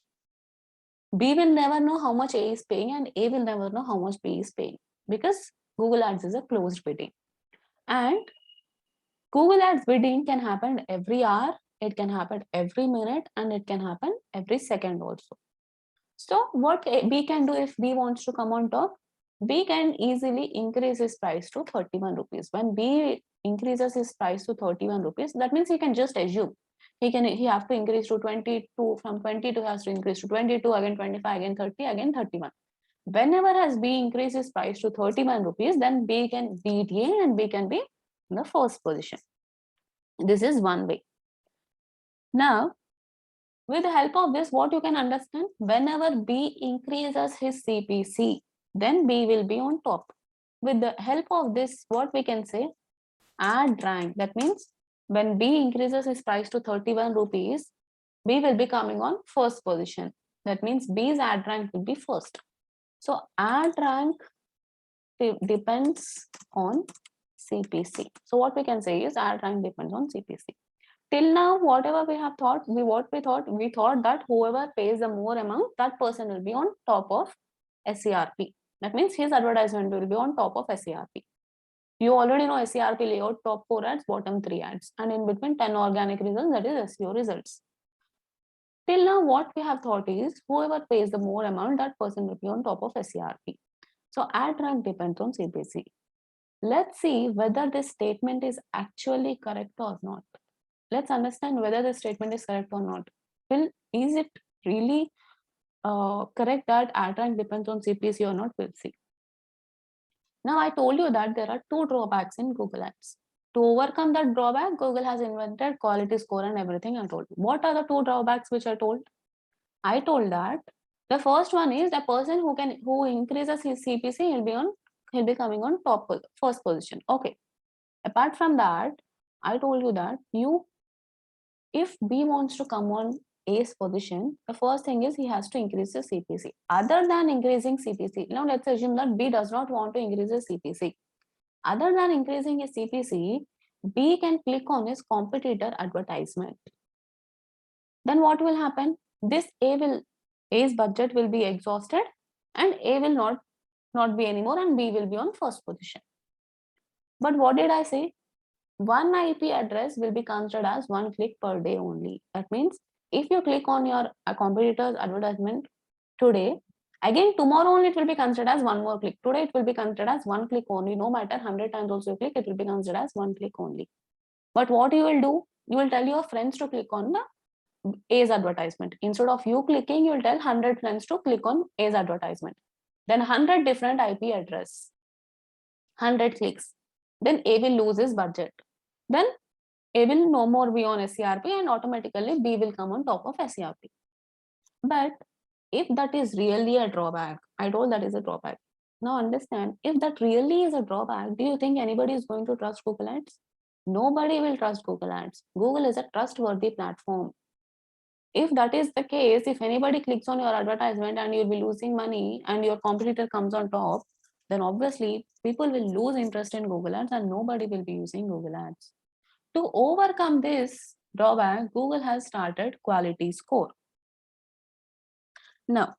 B will never know how much A is paying, and A will never know how much B is paying. because Google Ads is a closed bidding. And Google Ads bidding can happen every hour, it can happen every minute, and it can happen every second also. So what B can do if B wants to come on top? B can easily increase his price to 31 rupees. When B increases his price to 31 rupees, that means he can just assume he have to increase to 22, from 22 has to increase to 22, again 25, again 30, again 31. Whenever has B increased his price to 31 rupees, then B can beat A and B can be in the first position. This is one way. Now, with the help of this, what you can understand, whenever B increases his CPC, then B will be on top. With the help of this, what we can say, ad rank. That means when B increases his price to 31 rupees, B will be coming on first position. That means B's ad rank will be first. So ad rank depends on CPC. So what we can say is ad rank depends on CPC. Till now, whatever we have thought, we thought that whoever pays the more amount, that person will be on top of SERP. That means his advertisement will be on top of SERP. You already know SERP layout, top 4 ads, bottom 3 ads, and in between 10 organic results, that is SEO results. Till now, what we have thought is whoever pays the more amount, that person will be on top of SERP. So ad rank depends on CPC. Let's see whether this statement is actually correct or not. Let's understand whether the statement is correct or not. Is it really correct that ad rank depends on CPC or not? We'll see. Now, I told you that there are 2 drawbacks in Google Ads. To overcome that drawback, Google has invented quality score and everything I told you. What are the 2 drawbacks which I told? I told that the first one is the person who increases his CPC, he'll be coming on first position. Okay. Apart from that, I told you that if B wants to come on A's position, the first thing is he has to increase his CPC. Other than increasing CPC, now let's assume that B does not want to increase his CPC. Other than increasing his CPC, B can click on his competitor advertisement. Then what will happen? A's budget will be exhausted and A will not be anymore and B will be on first position. But what did I say? One IP address will be considered as 1 click per day only. That means if you click on your competitor's advertisement today, again tomorrow only it will be considered as 1 more click. Today it will be considered as 1 click only. No matter 100 times also you click, it will be considered as 1 click only. But what you will do, you will tell your friends to click on the A's advertisement. Instead of you clicking, you will tell 100 friends to click on A's advertisement. Then 100 different IP address, 100 clicks. Then A will lose his budget. Then A will no more be on SERP and automatically B will come on top of SERP. But if that is really a drawback, I told that is a drawback. Now understand, if that really is a drawback, do you think anybody is going to trust Google Ads? Nobody will trust Google Ads. Google is a trustworthy platform. If that is the case, if anybody clicks on your advertisement and you'll be losing money and your competitor comes on top, then obviously people will lose interest in Google Ads and nobody will be using Google Ads. To overcome this drawback, Google has started quality score. Now,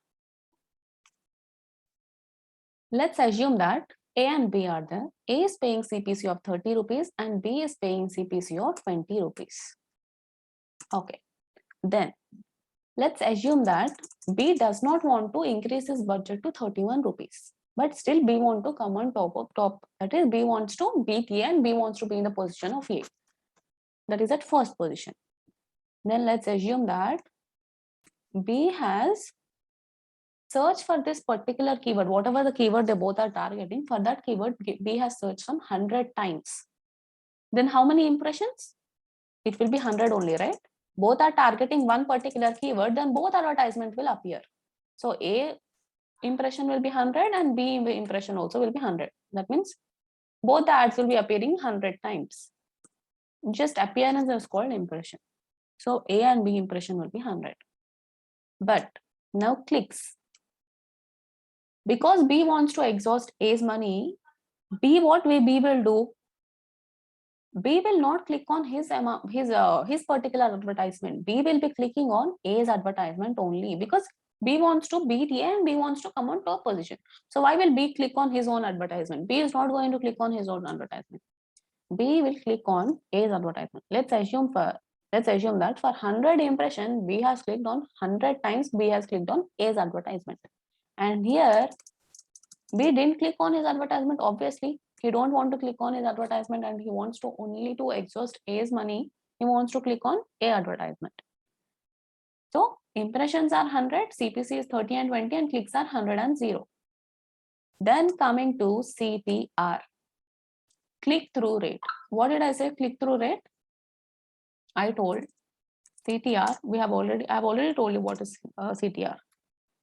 let's assume that A and B are there. A is paying CPC of 30 rupees and B is paying CPC of 20 rupees. Okay. Then let's assume that B does not want to increase his budget to 31 rupees. But still B wants to come on top. That is, B wants to beat A and B wants to be in the position of A. That is at first position. Then let's assume that B has searched for this particular keyword, whatever the keyword they both are targeting, for that keyword B has searched some 100 times. Then how many impressions? It will be 100 only, right? Both are targeting one particular keyword, then both advertisement will appear. So A impression will be 100 and B impression also will be 100. That means both the ads will be appearing 100 times. Just appearance is called impression. So A and B impression will be 100. But now clicks. Because B wants to exhaust A's money, what B will do? B will not click on his particular advertisement. B will be clicking on A's advertisement only because B wants to beat A and B wants to come on top position. So why will B click on his own advertisement? B is not going to click on his own advertisement. B will click on A's advertisement. Let's assume that for 100 impressions, B has clicked on 100 times B has clicked on A's advertisement. And here B didn't click on his advertisement. Obviously, he don't want to click on his advertisement and he wants to only to exhaust A's money. He wants to click on A advertisement. So impressions are 100, CPC is 30 and 20 and clicks are 100 and 0. Then coming to CTR, click-through rate. What did I say? Click-through rate? I told CTR, I've already told you what is CTR.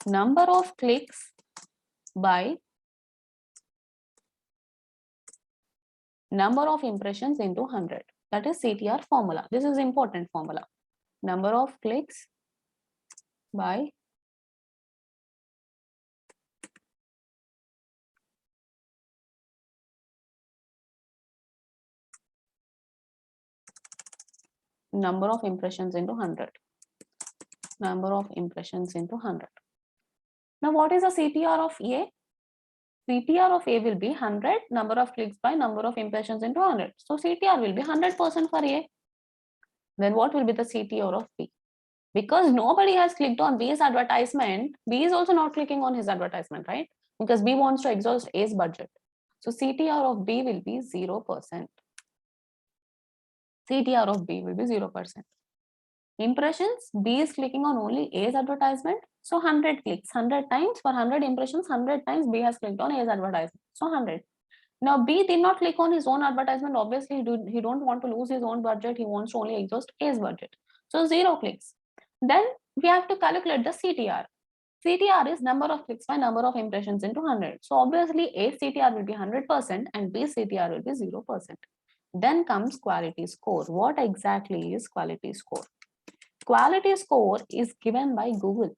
Number of clicks by number of impressions into 100. That is CTR formula. This is important formula. Number of clicks by number of impressions into 100. Number of impressions into 100. Now, what is the CTR of A? CTR of A will be 100, number of clicks by number of impressions into 100. So CTR will be 100% for A. Then what will be the CTR of B? Because nobody has clicked on B's advertisement, B is also not clicking on his advertisement, right? Because B wants to exhaust A's budget. So CTR of B will be 0%. CTR of B will be 0%. Impressions, B is clicking on only A's advertisement. So 100 clicks, 100 times for 100 impressions, 100 times B has clicked on A's advertisement. So 100. Now B did not click on his own advertisement. Obviously, he don't want to lose his own budget. He wants to only exhaust A's budget. So 0 clicks. Then we have to calculate the CTR. CTR is number of clicks by number of impressions into 100. So obviously A CTR will be 100% and B CTR will be 0%. Then comes quality score. What exactly is quality score? Quality score is given by Google.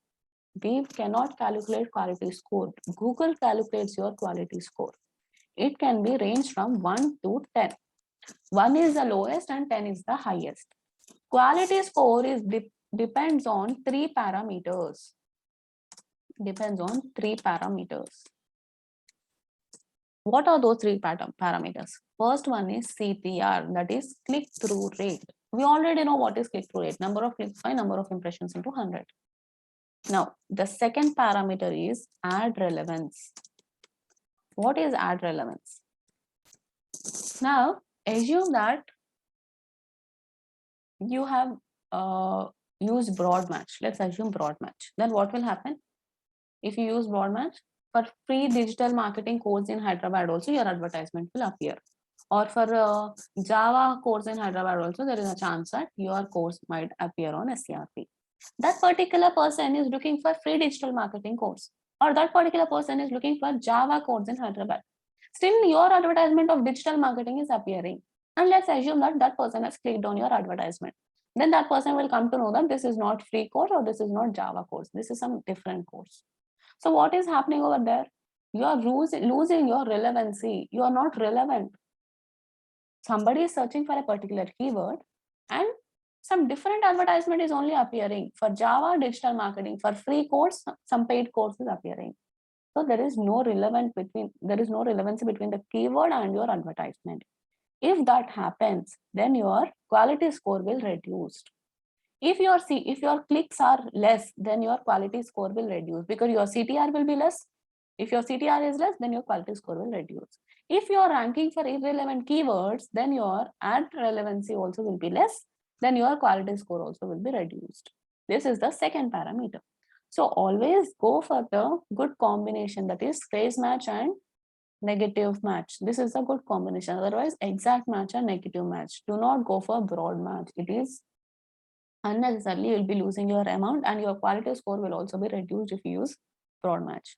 We cannot calculate quality score. Google calculates your quality score. It can be ranged from 1 to 10. 1 is the lowest and 10 is the highest. Quality score is depends on 3 parameters. Depends on 3 parameters. What are those 3 parameters? First one is CTR, that is click-through rate. We already know what is click-through rate, number of clicks by number of impressions into 100. Now, the second parameter is ad relevance. What is ad relevance? Now, assume that you have used broad match. Let's assume broad match. Then what will happen? If you use broad match, for free digital marketing course in Hyderabad also, your advertisement will appear. Or for Java course in Hyderabad also, there is a chance that your course might appear on SCRP. That particular person is looking for free digital marketing course, or that particular person is looking for Java course in Hyderabad. Still, your advertisement of digital marketing is appearing. And let's assume that that person has clicked on your advertisement. Then that person will come to know that this is not free course or this is not Java course. This is some different course. So what is happening over there? You are losing your relevancy. You are not relevant. Somebody is searching for a particular keyword and some different advertisement is only appearing. For Java digital marketing, for free course, some paid course is appearing. So there is no relevancy between the keyword and your advertisement. If that happens, then your quality score will reduce. If your clicks are less, then your quality score will reduce because your CTR will be less. If your CTR is less, then your quality score will reduce. If you are ranking for irrelevant keywords, then your ad relevancy also will be less. Then your quality score also will be reduced. This is the second parameter. So always go for the good combination, that is phrase match and negative match. This is a good combination. Otherwise, exact match and negative match. Do not go for broad match. It is unnecessarily, you'll be losing your amount and your quality score will also be reduced if you use broad match.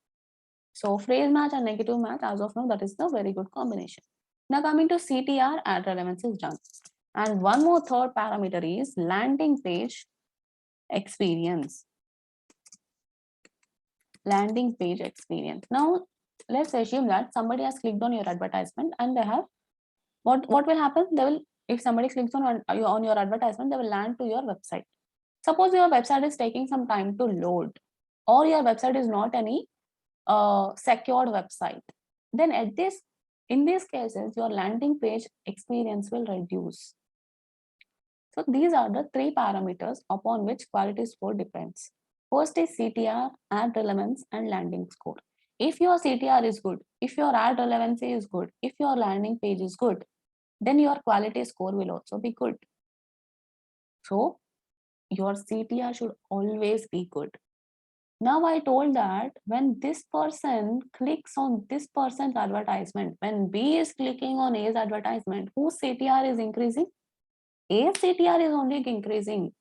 So phrase match and negative match, as of now, that is the very good combination. Now coming to CTR, ad relevance is done. And one more third parameter is landing page experience. Landing page experience. Now let's assume that somebody has clicked on your advertisement and they have, what will happen? They will, if somebody clicks on your advertisement, they will land to your website. Suppose your website is taking some time to load. or your website is not any secured website, then in these cases, your landing page experience will reduce. So these are the three parameters upon which quality score depends. First is CTR, ad relevance, and landing score. If your CTR is good, if your ad relevancy is good, if your landing page is good, then your quality score will also be good. So your CTR should always be good. Now I told that when this person clicks on this person's advertisement, when B is clicking on A's advertisement, whose CTR is increasing? A's CTR is only increasing.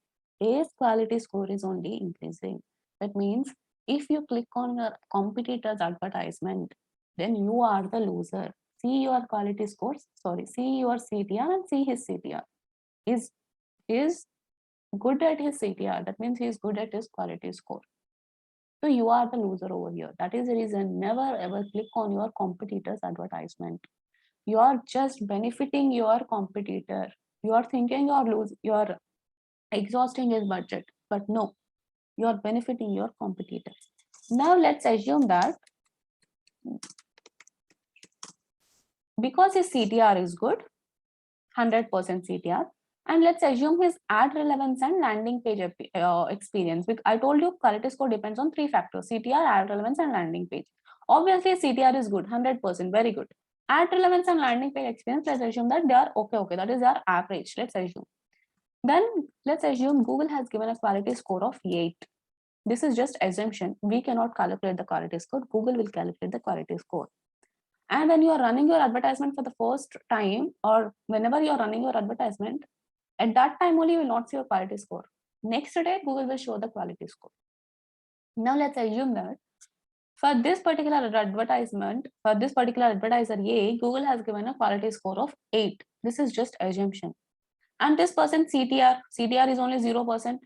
A's quality score is only increasing. That means if you click on your competitor's advertisement, then you are the loser. See your quality scores, see your CTR and see his CTR. Is good at his CTR. That means he is good at his quality score. So you are the loser over here. That is the reason never ever click on your competitor's advertisement. You are just benefiting your competitor. You are thinking you're exhausting his budget, but no, you are benefiting your competitor. Now let's assume that because his CTR is good, 100% CTR, and let's assume his ad relevance and landing page experience. I told you quality score depends on three factors: CTR, ad relevance, and landing page. Obviously, CTR is good, 100%, very good. Ad relevance and landing page experience, let's assume that they are okay, that is their average, let's assume. Then let's assume Google has given a quality score of 8. This is just assumption. We cannot calculate the quality score. Google will calculate the quality score. And when you are running your advertisement for the first time, or whenever you are running your advertisement, at that time only you will not see your quality score. Next day, Google will show the quality score. Now let's assume that for this particular advertisement, for this particular advertiser A, Google has given a quality score of 8. This is just assumption. And this person's CTR is only 0%.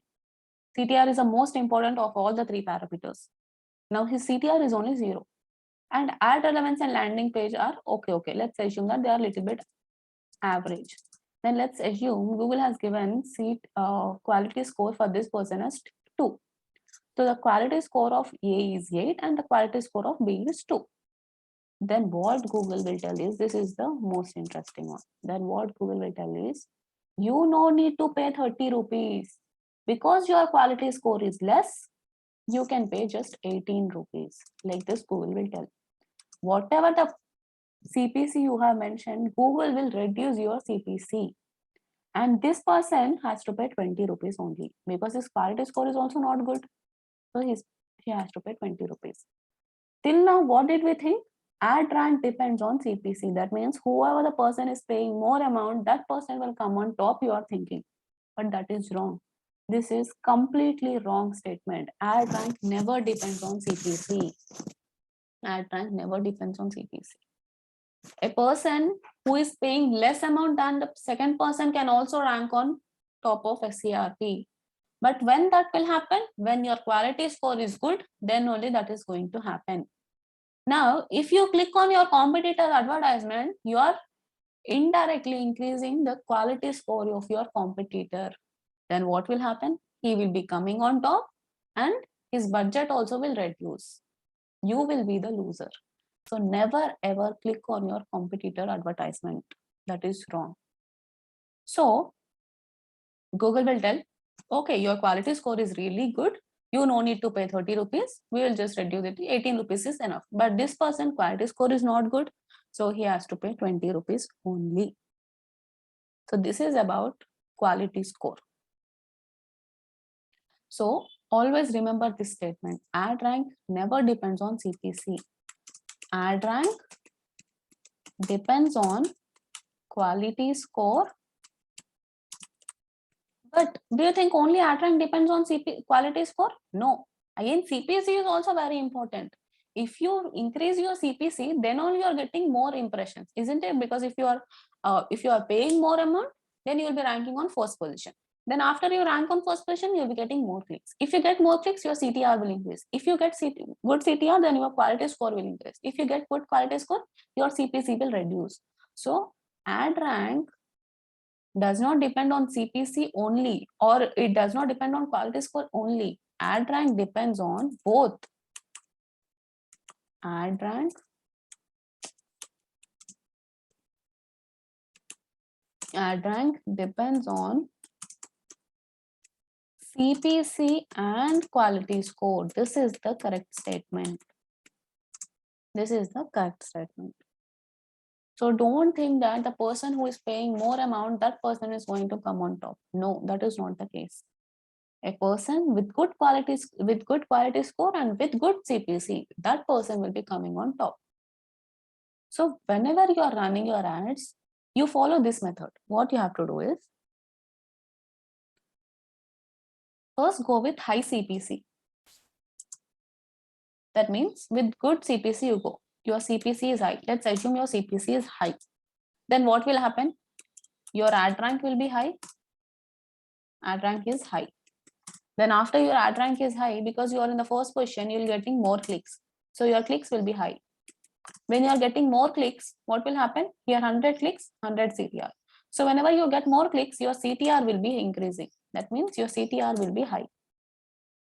CTR is the most important of all the three parameters. Now his CTR is only 0. And ad relevance and landing page are okay. Let's assume that they are a little bit average. Then let's assume Google has given quality score for this person as 2. So the quality score of A is 8 and the quality score of B is 2. Then what Google will tell is, this is the most interesting one. Then what Google will tell is, you no need to pay 30 rupees. Because your quality score is less, you can pay just 18 rupees. Like this Google will tell. Whatever the CPC you have mentioned, Google will reduce your CPC. And this person has to pay 20 rupees only because his quality score is also not good. So he has to pay 20 rupees. Till now, what did we think? Ad rank depends on CPC. That means whoever the person is paying more amount, that person will come on top, you are thinking. But that is wrong. This is completely wrong statement. Ad rank never depends on CPC. Ad rank never depends on CPC. A person who is paying less amount than the second person can also rank on top of SCRP. But when that will happen? When your quality score is good, then only that is going to happen. Now, if you click on your competitor's advertisement, you are indirectly increasing the quality score of your competitor. Then what will happen? He will be coming on top and his budget also will reduce. You will be the loser. So never ever click on your competitor advertisement. That is wrong. So Google will tell, okay, your quality score is really good. You no need to pay 30 rupees. We will just reduce it. 18 rupees is enough. But this person quality score is not good. So he has to pay 20 rupees only. So this is about quality score. So always remember this statement. Ad rank never depends on CPC. Ad rank depends on quality score. But do you think only ad rank depends on quality score? No. Again, CPC is also very important. If you increase your CPC, then only you are getting more impressions, isn't it? Because if you are paying more amount, then you will be ranking on first position. Then after you rank on first position, you'll be getting more clicks. If you get more clicks, your CTR will increase. If you get good CTR, then your quality score will increase. If you get good quality score, your CPC will reduce. So ad rank does not depend on CPC only, or it does not depend on quality score only. Ad rank depends on both. Ad rank depends on CPC and quality score. This is the correct statement. This is the correct statement. So don't think that the person who is paying more amount, that person is going to come on top. No, that is not the case. A person with good quality score and with good CPC, that person will be coming on top. So whenever you are running your ads, you follow this method. What you have to do is first go with high CPC. That means with good CPC you go. Your CPC is high. Let's assume your CPC is high. Then what will happen? Your ad rank will be high. Ad rank is high. Then after your ad rank is high, because you are in the first position, you're getting more clicks. So your clicks will be high. When you are getting more clicks, what will happen? Here 100 clicks, 100 CTR. So whenever you get more clicks, your CTR will be increasing. That means your CTR will be high.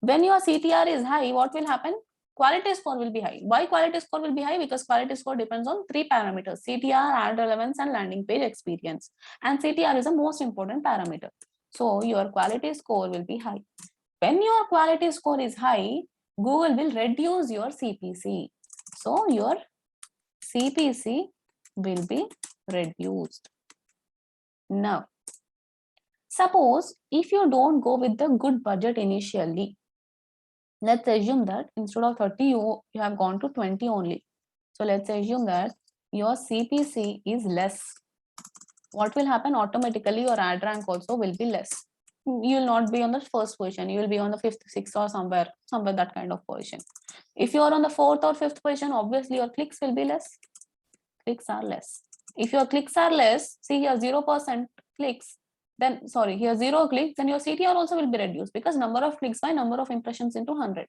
When your CTR is high, what will happen? Quality score will be high. Why quality score will be high? Because quality score depends on 3 parameters: CTR, ad relevance, and landing page experience. And CTR is the most important parameter. So your quality score will be high. When your quality score is high, Google will reduce your CPC. So your CPC will be reduced. Now, suppose if you don't go with the good budget initially, let's assume that instead of 30, you have gone to 20 only. So let's assume that your CPC is less. What will happen? Automatically your ad rank also will be less. You will not be on the first position. You will be on the 5th, 6th or somewhere that kind of position. If you are on the 4th or 5th position, obviously your clicks will be less. Clicks are less. If your clicks are less, see here 0% clicks, then sorry, here 0 clicks, then your CTR also will be reduced, because number of clicks by number of impressions into 100.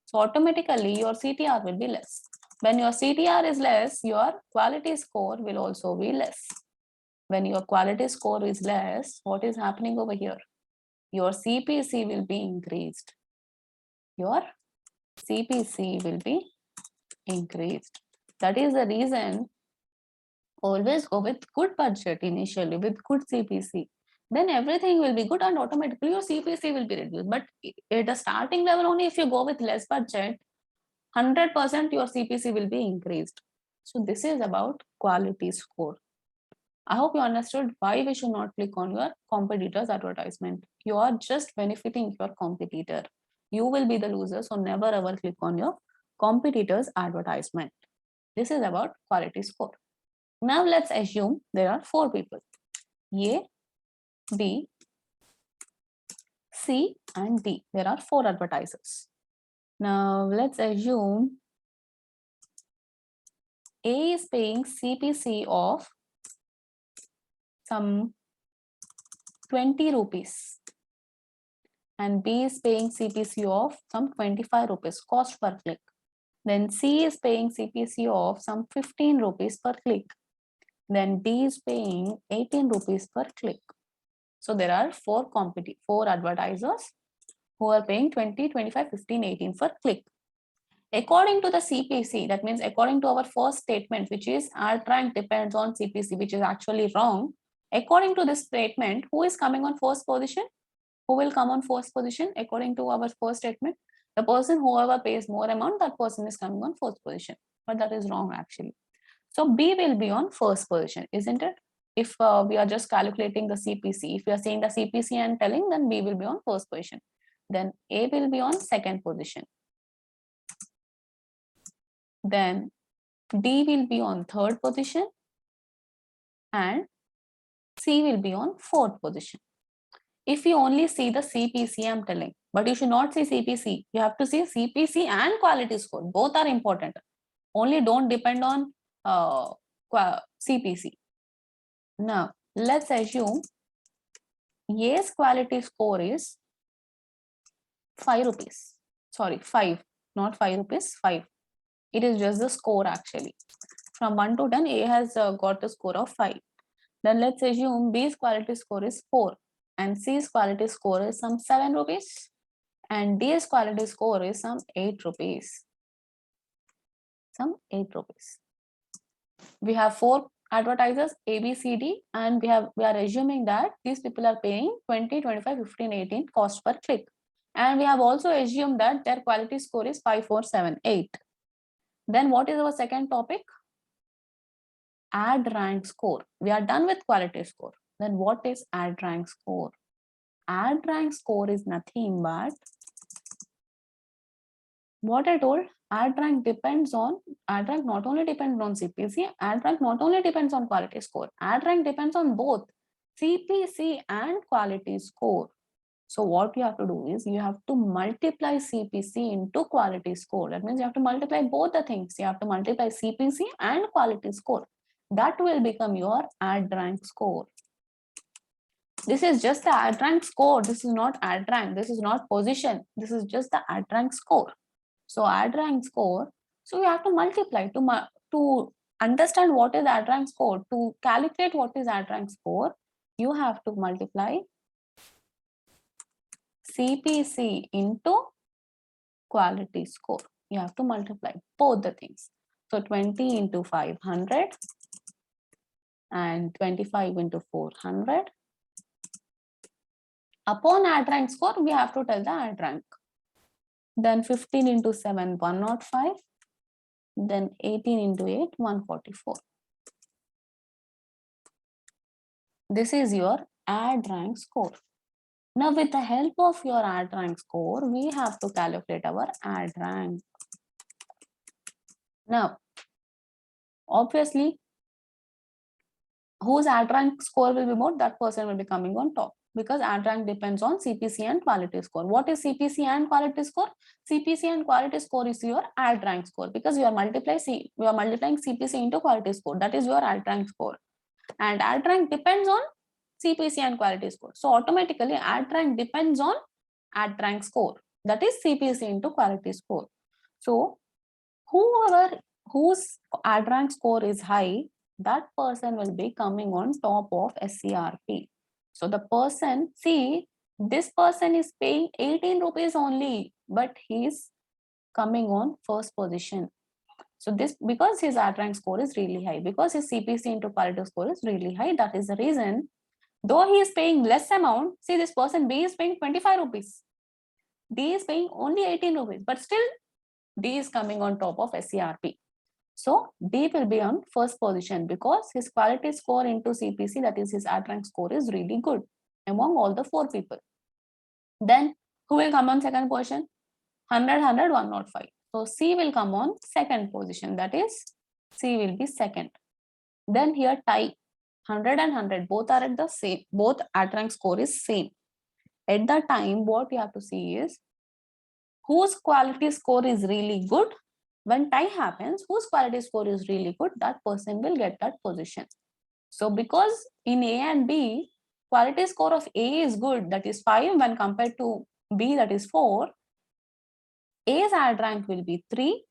So automatically your CTR will be less. When your CTR is less, your quality score will also be less. When your quality score is less, what is happening over here? Your CPC will be increased. Your CPC will be increased. That is the reason always go with good budget initially, with good CPC. Then everything will be good and automatically your CPC will be reduced. But at the starting level only, if you go with less budget, 100% your CPC will be increased. So this is about quality score. I hope you understood why we should not click on your competitor's advertisement. You are just benefiting your competitor. You will be the loser, so never ever click on your competitor's advertisement. This is about quality score. Now let's assume there are 4 people: A, B, C, and D. There are 4 advertisers. Now let's assume A is paying CPC of some 20 rupees and B is paying CPC of some 25 rupees cost per click. Then C is paying CPC of some 15 rupees per click. Then D is paying 18 rupees per click. So there are 4 advertisers who are paying 20, 25, 15, 18 per click. According to the CPC, that means according to our first statement, which is ad rank depends on CPC, which is actually wrong. According to this statement, who is coming on first position? Who will come on first position according to our first statement? The person whoever pays more amount, that person is coming on first position. But that is wrong actually. So B will be on first position, isn't it? If we are just calculating the CPC, if we are saying the CPC and telling, then B will be on first position. Then A will be on second position. Then D will be on third position and C will be on fourth position. If you only see the CPC, I'm telling, but you should not see CPC. You have to see CPC and quality score. Both are important. Only don't depend on CPC. Now, let's assume A's quality score is 5 rupees. Sorry, 5, not 5 rupees, 5. It is just the score actually. From 1 to 10, A has got a score of 5. Then let's assume B's quality score is 4 and C's quality score is some 7 rupees And D's quality score is some 8 rupees. Some 8 rupees. We have 4 advertisers, A, B, C, D, and we are assuming that these people are paying 20, 25, 15, 18 cost per click. And we have also assumed that their quality score is 5, 4, 7, 8. Then what is our second topic? Ad rank score. We are done with quality score. Then what is ad rank score? Ad rank score is nothing but what I told. Ad rank not only depends on CPC, ad rank not only depends on quality score. Ad rank depends on both CPC and quality score. So what you have to do is you have to multiply CPC into quality score. That means you have to multiply both the things. You have to multiply CPC and quality score. That will become your ad rank score. This is just the ad rank score. This is not ad rank. This is not position. This is just the ad rank score. So ad rank score. So you have to multiply to understand what is ad rank score. To calculate what is ad rank score, you have to multiply CPC into quality score. You have to multiply both the things. So 20 into 500 and 25 into 400. Upon ad rank score, we have to tell the ad rank. Then 15 into 7, 105. Then 18 into 8, 144. This is your ad rank score. Now, with the help of your ad rank score, we have to calculate our ad rank. Now, obviously, whose ad rank score will be more, that person will be coming on top, because ad rank depends on CPC and quality score. What is CPC and quality score? CPC and quality score is your ad rank score, because you are multiplying CPC into quality score. That is your ad rank score. And ad rank depends on CPC and quality score. So automatically ad rank depends on ad rank score. That is CPC into quality score. So whoever whose ad rank score is high, that person will be coming on top of SCRP. So the person, see, this person is paying 18 rupees only, but he's coming on first position. So this, because his ad rank score is really high, because his CPC into quality score is really high, that is the reason, though he is paying less amount, see, this person B is paying 25 rupees. D is paying only 18 rupees, but still D is coming on top of SCRP. So D will be on first position because his quality score into CPC, that is his ad rank score, is really good among all the 4 people. Then who will come on second position? 100, 100, 105. So C will come on second position, that is C will be second. Then here tie, 100 and 100, both are at the same, both ad rank score is same. At that time, what you have to see is whose quality score is really good. When tie happens, whose quality score is really good, that person will get that position. So because in A and B, quality score of A is good, that is 5, when compared to B, that is 4, A's ad rank will be 3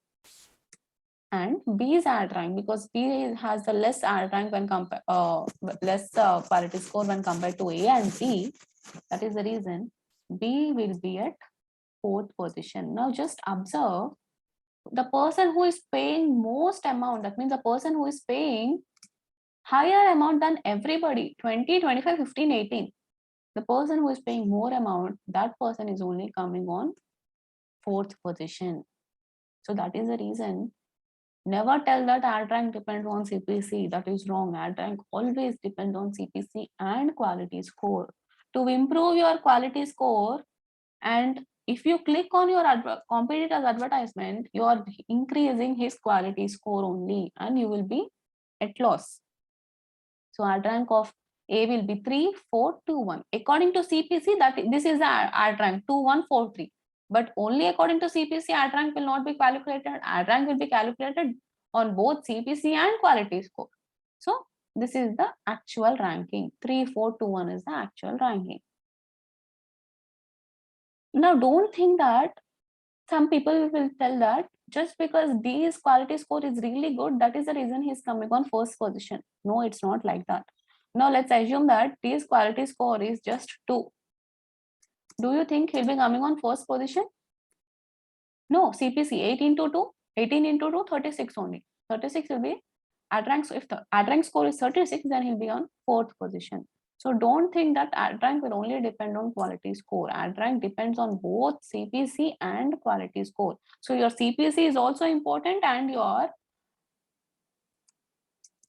and B's ad rank, because B has the less ad rank when compared less quality score when compared to A and B. That is the reason B will be at 4th position. Now just observe the person who is paying most amount, that means the person who is paying higher amount than everybody, 20, 25, 15, 18. The person who is paying more amount, that person is only coming on 4th position. So that is the reason. Never tell that ad rank depends on CPC. That is wrong. Ad rank always depends on CPC and quality score. To improve your quality score, and if you click on your competitor's advertisement, you are increasing his quality score only, and you will be at loss. So ad rank of A will be 3, 4, 2, 1. According to CPC, that this is the ad rank 2, 1, 4, 3. But only according to CPC, ad rank will not be calculated. Ad rank will be calculated on both CPC and quality score. So this is the actual ranking. 3, 4, 2, 1 is the actual ranking. Now don't think that some people will tell that just because D's quality score is really good, that is the reason he's coming on first position. No, it's not like that. Now let's assume that D's quality score is just 2. Do you think he'll be coming on first position? No, CPC 8 into 2, 18 into 2, 36 only. 36 will be ad rank. So if the ad rank score is 36, then he'll be on fourth position. So don't think that ad rank will only depend on quality score. Ad rank depends on both CPC and quality score. So your CPC is also important and your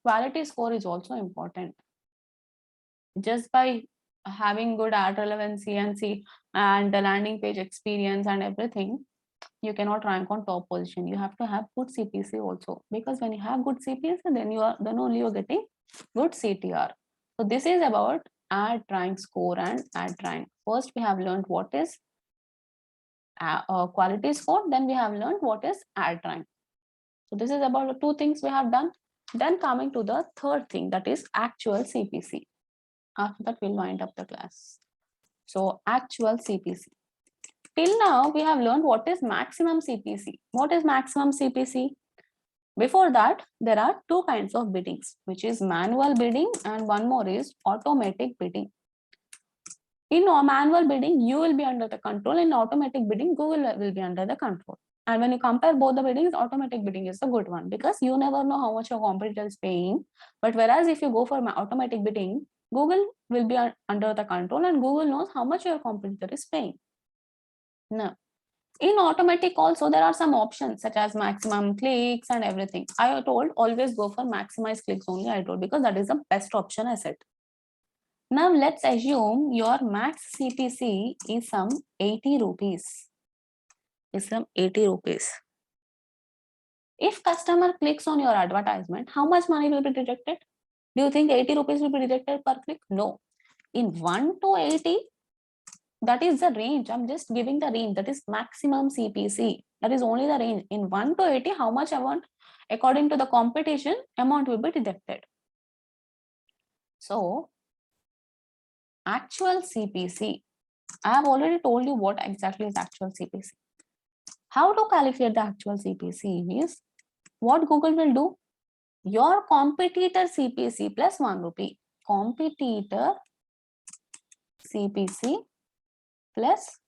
quality score is also important. Just by having good ad relevancy and the landing page experience and everything, you cannot rank on top position. You have to have good CPC also, because when you have good CPC, then only you're getting good CTR. So this is about ad rank score and ad rank. First we have learned what is quality score, then we have learned what is ad rank. So this is about the two things we have done. Then coming to the third thing, that is actual CPC. After that we'll wind up the class. So actual CPC. Till now we have learned what is maximum CPC. What is maximum CPC? Before that, there are two kinds of biddings, which is manual bidding and one more is automatic bidding. In manual bidding, you will be under the control. In automatic bidding, Google will be under the control. And when you compare both the biddings, automatic bidding is the good one, because you never know how much your competitor is paying. But whereas if you go for automatic bidding, Google will be under the control and Google knows how much your competitor is paying. Now, in automatic also, there are some options such as maximum clicks and everything. I told always go for maximize clicks only, I told, because that is the best option I said. Now let's assume your max CPC is some 80 rupees. Is some 80 rupees. If customer clicks on your advertisement, how much money will be deducted? Do you think 80 rupees will be deducted per click? No. In 1 to 80, that is the range. I'm just giving the range. That is maximum CPC. That is only the range. In 1 to 80, how much amount, according to the competition, amount will be deducted. So, actual CPC. I have already told you what exactly is actual CPC. How to calculate the actual CPC is what Google will do. Your competitor CPC plus 1 rupee. Competitor CPC plus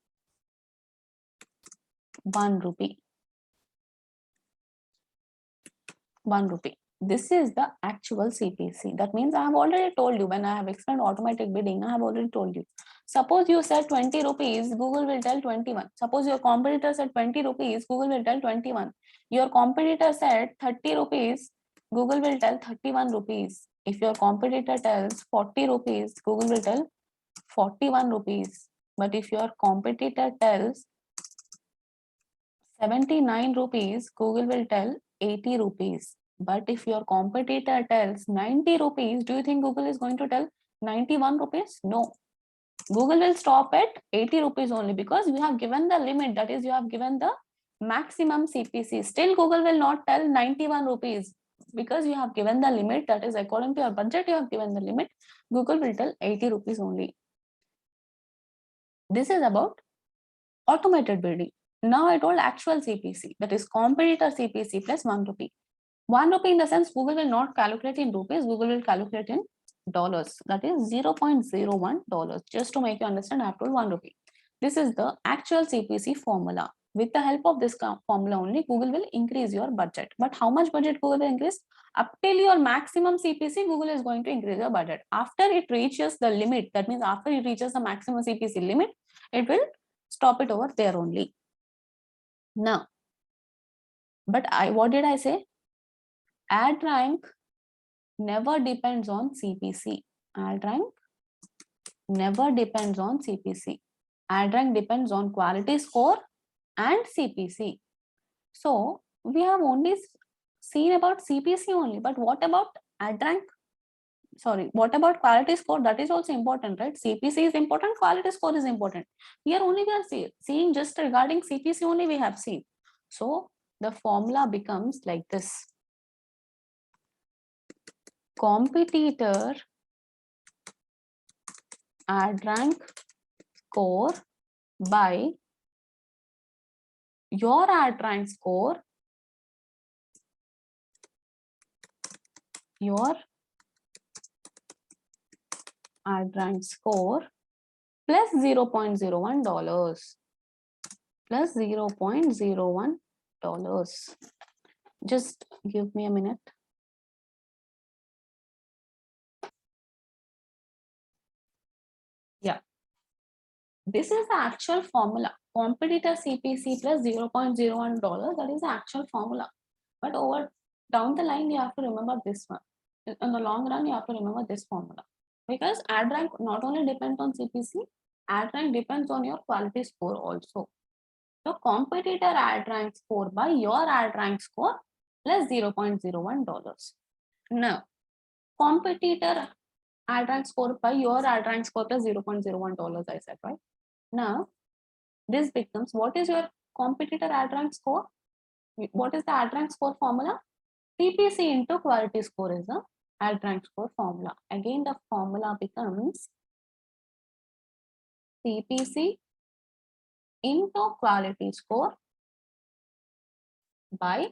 1 rupee. 1 rupee. This is the actual CPC. That means I have already told you, when I have explained automatic bidding, I have already told you. Suppose you said 20 rupees, Google will tell 21. Suppose your competitor said 20 rupees, Google will tell 21. Your competitor said 30 rupees, Google will tell 31 rupees. If your competitor tells 40 rupees, Google will tell 41 rupees. But if your competitor tells 79 rupees, Google will tell 80 rupees. But if your competitor tells 90 rupees, do you think Google is going to tell 91 rupees? No. Google will stop at 80 rupees only, because you have given the limit, that is, you have given the maximum CPC. Still, Google will not tell 91 rupees because you have given the limit, that is, according to your budget, you have given the limit. Google will tell 80 rupees only. This is about automated bidding. Now I told actual CPC, that is competitor CPC plus 1 rupee. 1 rupee in the sense Google will not calculate in rupees, Google will calculate in dollars. That is $0.01. Just to make you understand, I have told 1 rupee. This is the actual CPC formula. With the help of this formula only, Google will increase your budget. But how much budget Google will increase? Up till your maximum CPC, Google is going to increase your budget. After it reaches the limit, that means after it reaches the maximum CPC limit, it will stop it over there only. Now, but what did I say? Ad rank never depends on CPC. Ad rank never depends on CPC. Ad rank depends on quality score and CPC. So we have only seen about CPC only, but what about ad rank? Sorry, what about quality score? That is also important, right? CPC is important, quality score is important. Here only we are seeing just regarding CPC only we have seen. So the formula becomes like this. Competitor ad rank score by your ad rank score, your ad rank score plus $0.01 plus $0.01. Just give me a minute. Yeah, this is the actual formula. Competitor CPC plus $0.01, that is the actual formula. But over down the line, you have to remember this one. In the long run, you have to remember this formula. Because ad rank not only depends on CPC, ad rank depends on your quality score also. So competitor ad rank score by your ad rank score plus $0.01. Now, competitor ad rank score by your ad rank score plus $0.01, I said, right? Now, this becomes, what is your competitor ad rank score? What is the ad rank score formula? CPC into quality score is the ad rank score formula. Again, the formula becomes CPC into quality score by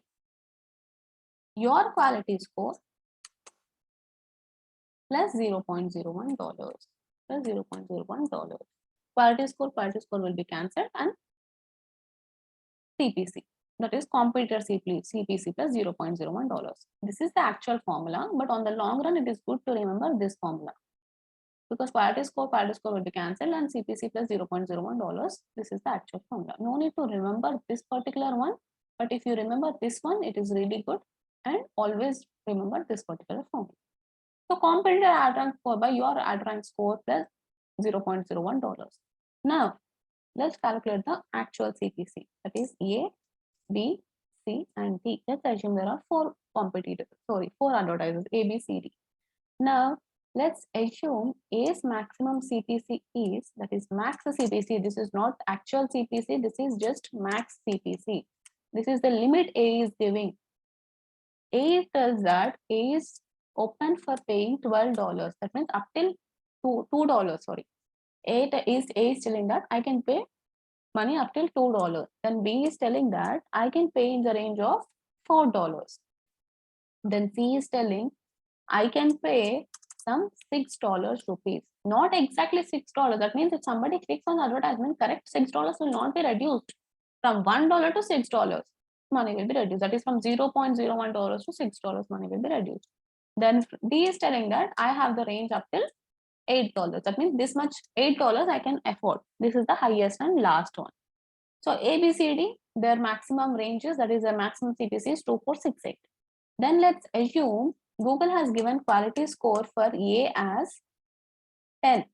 your quality score plus $0.01. Plus $0.01. Quality score will be cancelled, and CPC, that is competitor CPC plus $0.01. This is the actual formula, but on the long run, it is good to remember this formula. Because quality score will be cancelled, and CPC plus $0.01. This is the actual formula. No need to remember this particular one, but if you remember this one, it is really good, and always remember this particular formula. So competitor ad rank score by your ad rank score plus $0.01. Now, let's calculate the actual CPC. That is A, B, C, and D. Let's assume there are four advertisers, A, B, C, D. Now, let's assume A's maximum CPC is, that is max CPC. This is not actual CPC. This is just max CPC. This is the limit A is giving. A tells that A is open for paying $12. That means up till $2. Sorry. A is telling that I can pay money up till $2. Then B is telling that I can pay in the range of $4. Then C is telling I can pay some $6 rupees. Not exactly $6. That means if somebody clicks on the advertisement, correct, $6 will not be reduced. From $1 to $6, money will be reduced. That is from $0.01 to $6, money will be reduced. Then D is telling that I have the range up till $8. That means this much $8 I can afford. This is the highest and last one. So A, B, C, D, their maximum ranges, that is their maximum CPC is 2, 4, 6, 8. Then let's assume Google has given quality score for A as 10.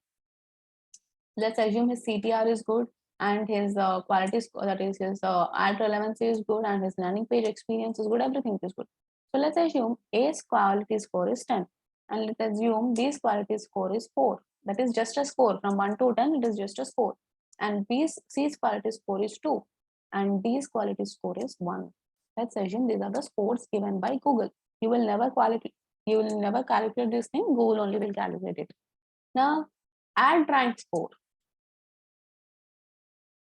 Let's assume his CTR is good and his quality score, that is his ad relevancy is good, and his landing page experience is good, everything is good. So let's assume A's quality score is 10, and let's assume B's quality score is 4. That is just a score. From 1 to 10, it is just a score. And C's quality score is 2, and D's quality score is 1. Let's assume these are the scores given by Google. You will never calculate this thing. Google only will calculate it. Now, ad rank score.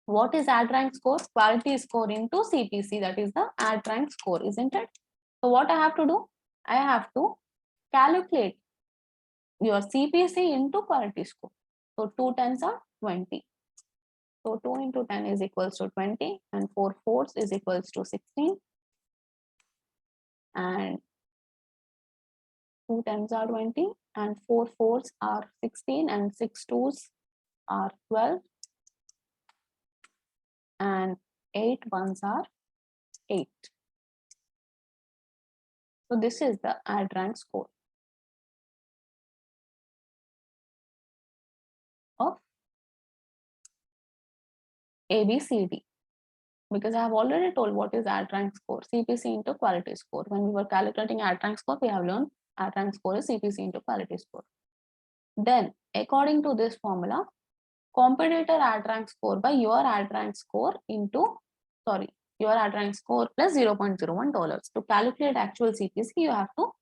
What is ad rank score? Quality score into CPC, that is the ad rank score, isn't it? So what I have to do? I have to calculate your CPC into quality score. So 2 tens are 20. So 2 into 10 is equals to 20, and 4 fours is equals to 16. And 2 tens are 20, and 4 fours are 16, and 6 twos are 12. And 8 ones are 8. So this is the ad rank score of ABCD. Because I have already told what is ad rank score, CPC into quality score. When we were calculating ad rank score, we have learned ad rank score is CPC into quality score. Then, according to this formula, competitor ad rank score by your ad rank score into, your ad rank score plus $0.01. To calculate actual CPC, you have to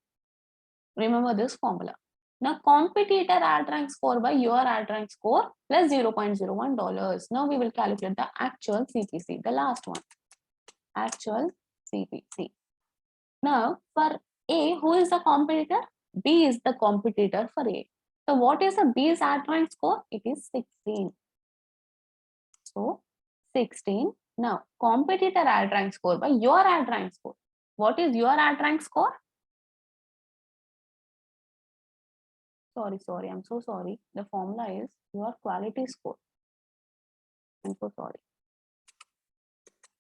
remember this formula. Now, competitor ad rank score by your ad rank score plus $0.01. Now, we will calculate the actual CPC, the last one, actual CPC. Now, for A, who is the competitor? B is the competitor for A. So what is the B's ad rank score? It is 16. So 16. Now competitor ad rank score by your ad rank score. What is your ad rank score? Sorry, I'm so sorry. The formula is your quality score. I'm so sorry.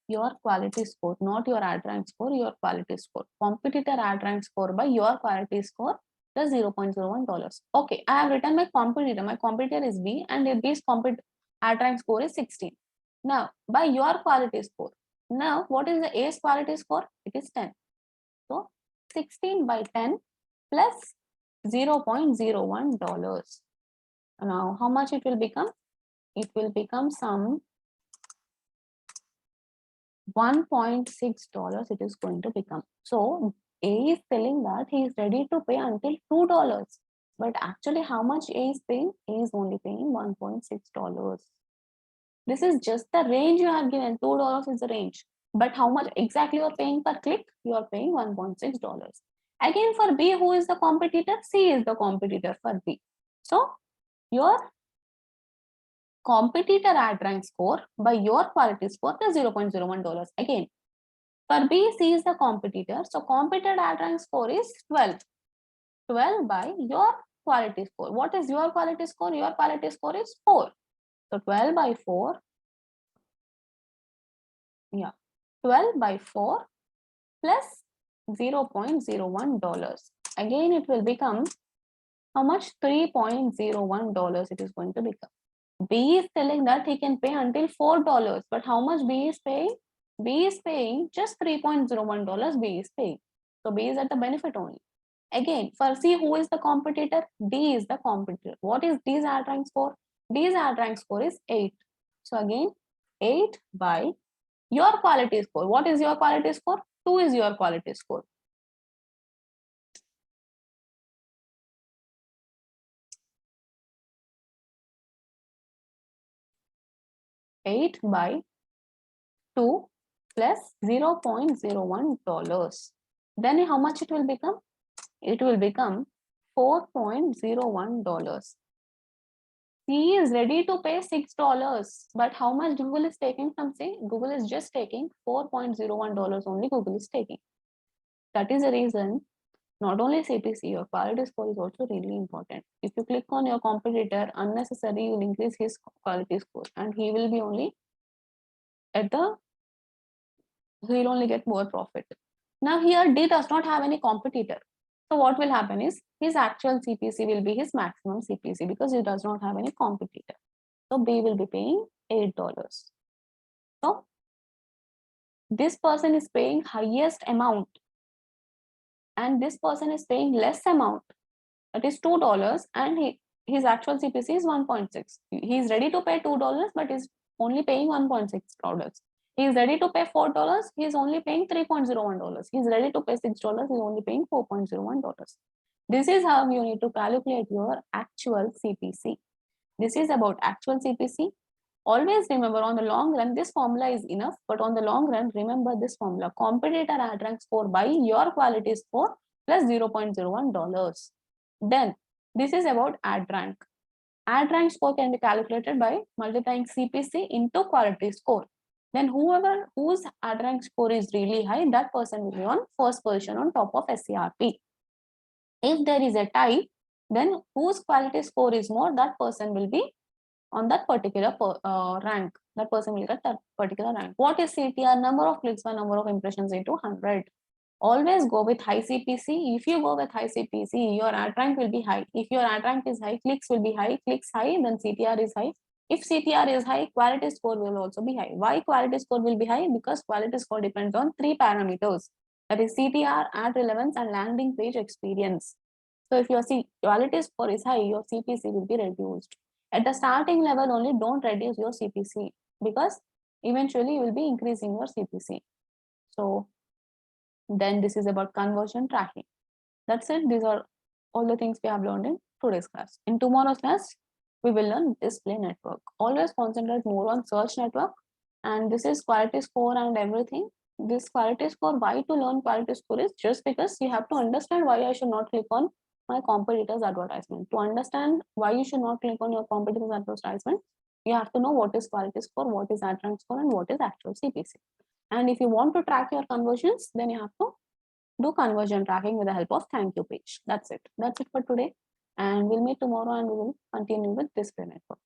Your quality score, not your ad rank score, your quality score. Competitor ad rank score by your quality score plus $0.01. Okay, I have written my competitor. My competitor is B and B's ad rank score is 16. Now, by your quality score. Now, what is the A's quality score? It is 10. So, 16 by 10 plus $0.01. Now, how much it will become? It will become some $1.6 it is going to become. So A is telling that he is ready to pay until $2. But actually how much A is paying? A is only paying $1.6. This is just the range you have given. $2 is the range. But how much exactly you are paying per click? You are paying $1.6. Again for B, who is the competitor? C is the competitor for B. So your competitor ad rank score by your quality score is $0.01. Again, for B, C is the competitor. So competitor ad rank score is 12. 12 by your quality score. What is your quality score? Your quality score is 4. So 12 by 4. Yeah. 12 by 4 plus $0.01. Again, it will become how much? $3.01 it is going to become. B is telling that he can pay until $4. But how much B is paying? B is paying just $3.01 B is paying. So B is at the benefit only. Again, for C, who is the competitor? D is the competitor. What is D's ad rank score? D's ad rank score is 8. So again, 8 by your quality score. What is your quality score? 2 is your quality score. $8 by 2 plus $0.01. Then how much it will become? It will become $4.01. C is ready to pay $6, but how much Google is taking from C? Google is just taking $4.01 only. Google is taking. That is the reason not only CPC, your quality score is also really important. If you click on your competitor unnecessarily, you will increase his quality score, and he will be only at the he will only get more profit. Now here D does not have any competitor. So what will happen is his actual CPC will be his maximum CPC because he does not have any competitor. So B will be paying $8. So this person is paying highest amount and this person is paying less amount. That is $2 and his actual CPC is 1.6. He is ready to pay $2 but is only paying $1.6. He is ready to pay $4. He is only paying $3.01. He is ready to pay $6. He is only paying $4.01. This is how you need to calculate your actual CPC. This is about actual CPC. Always remember on the long run, this formula is enough, but on the long run, remember this formula. Competitor ad rank score by your quality score plus $0.01. Then this is about ad rank. Ad rank score can be calculated by multiplying CPC into quality score. Then whoever whose ad rank score is really high, that person will be on first position on top of SCRP. If there is a tie, then whose quality score is more, that person will be on that particular rank. That person will get that particular rank. What is CTR? Number of clicks by number of impressions into 100. Always go with high CPC. If you go with high CPC, your ad rank will be high. If your ad rank is high, clicks will be high. Clicks high, then CTR is high. If CTR is high, quality score will also be high. Why quality score will be high? Because quality score depends on 3 parameters. That is CTR, ad relevance, and landing page experience. So if your quality score is high, your CPC will be reduced. At the starting level only, don't reduce your CPC because eventually you will be increasing your CPC. So then this is about conversion tracking. That's it. These are all the things we have learned in today's class. In tomorrow's class, we will learn display network. Always concentrate more on search network. And this is quality score and everything. This quality score, why to learn quality score is just because you have to understand why I should not click on my competitor's advertisement. To understand why you should not click on your competitor's advertisement, you have to know what is quality score, what is ad rank score, and what is actual CPC. And if you want to track your conversions, then you have to do conversion tracking with the help of thank you page. That's it. That's it for today. And we'll meet tomorrow and we will continue with display network.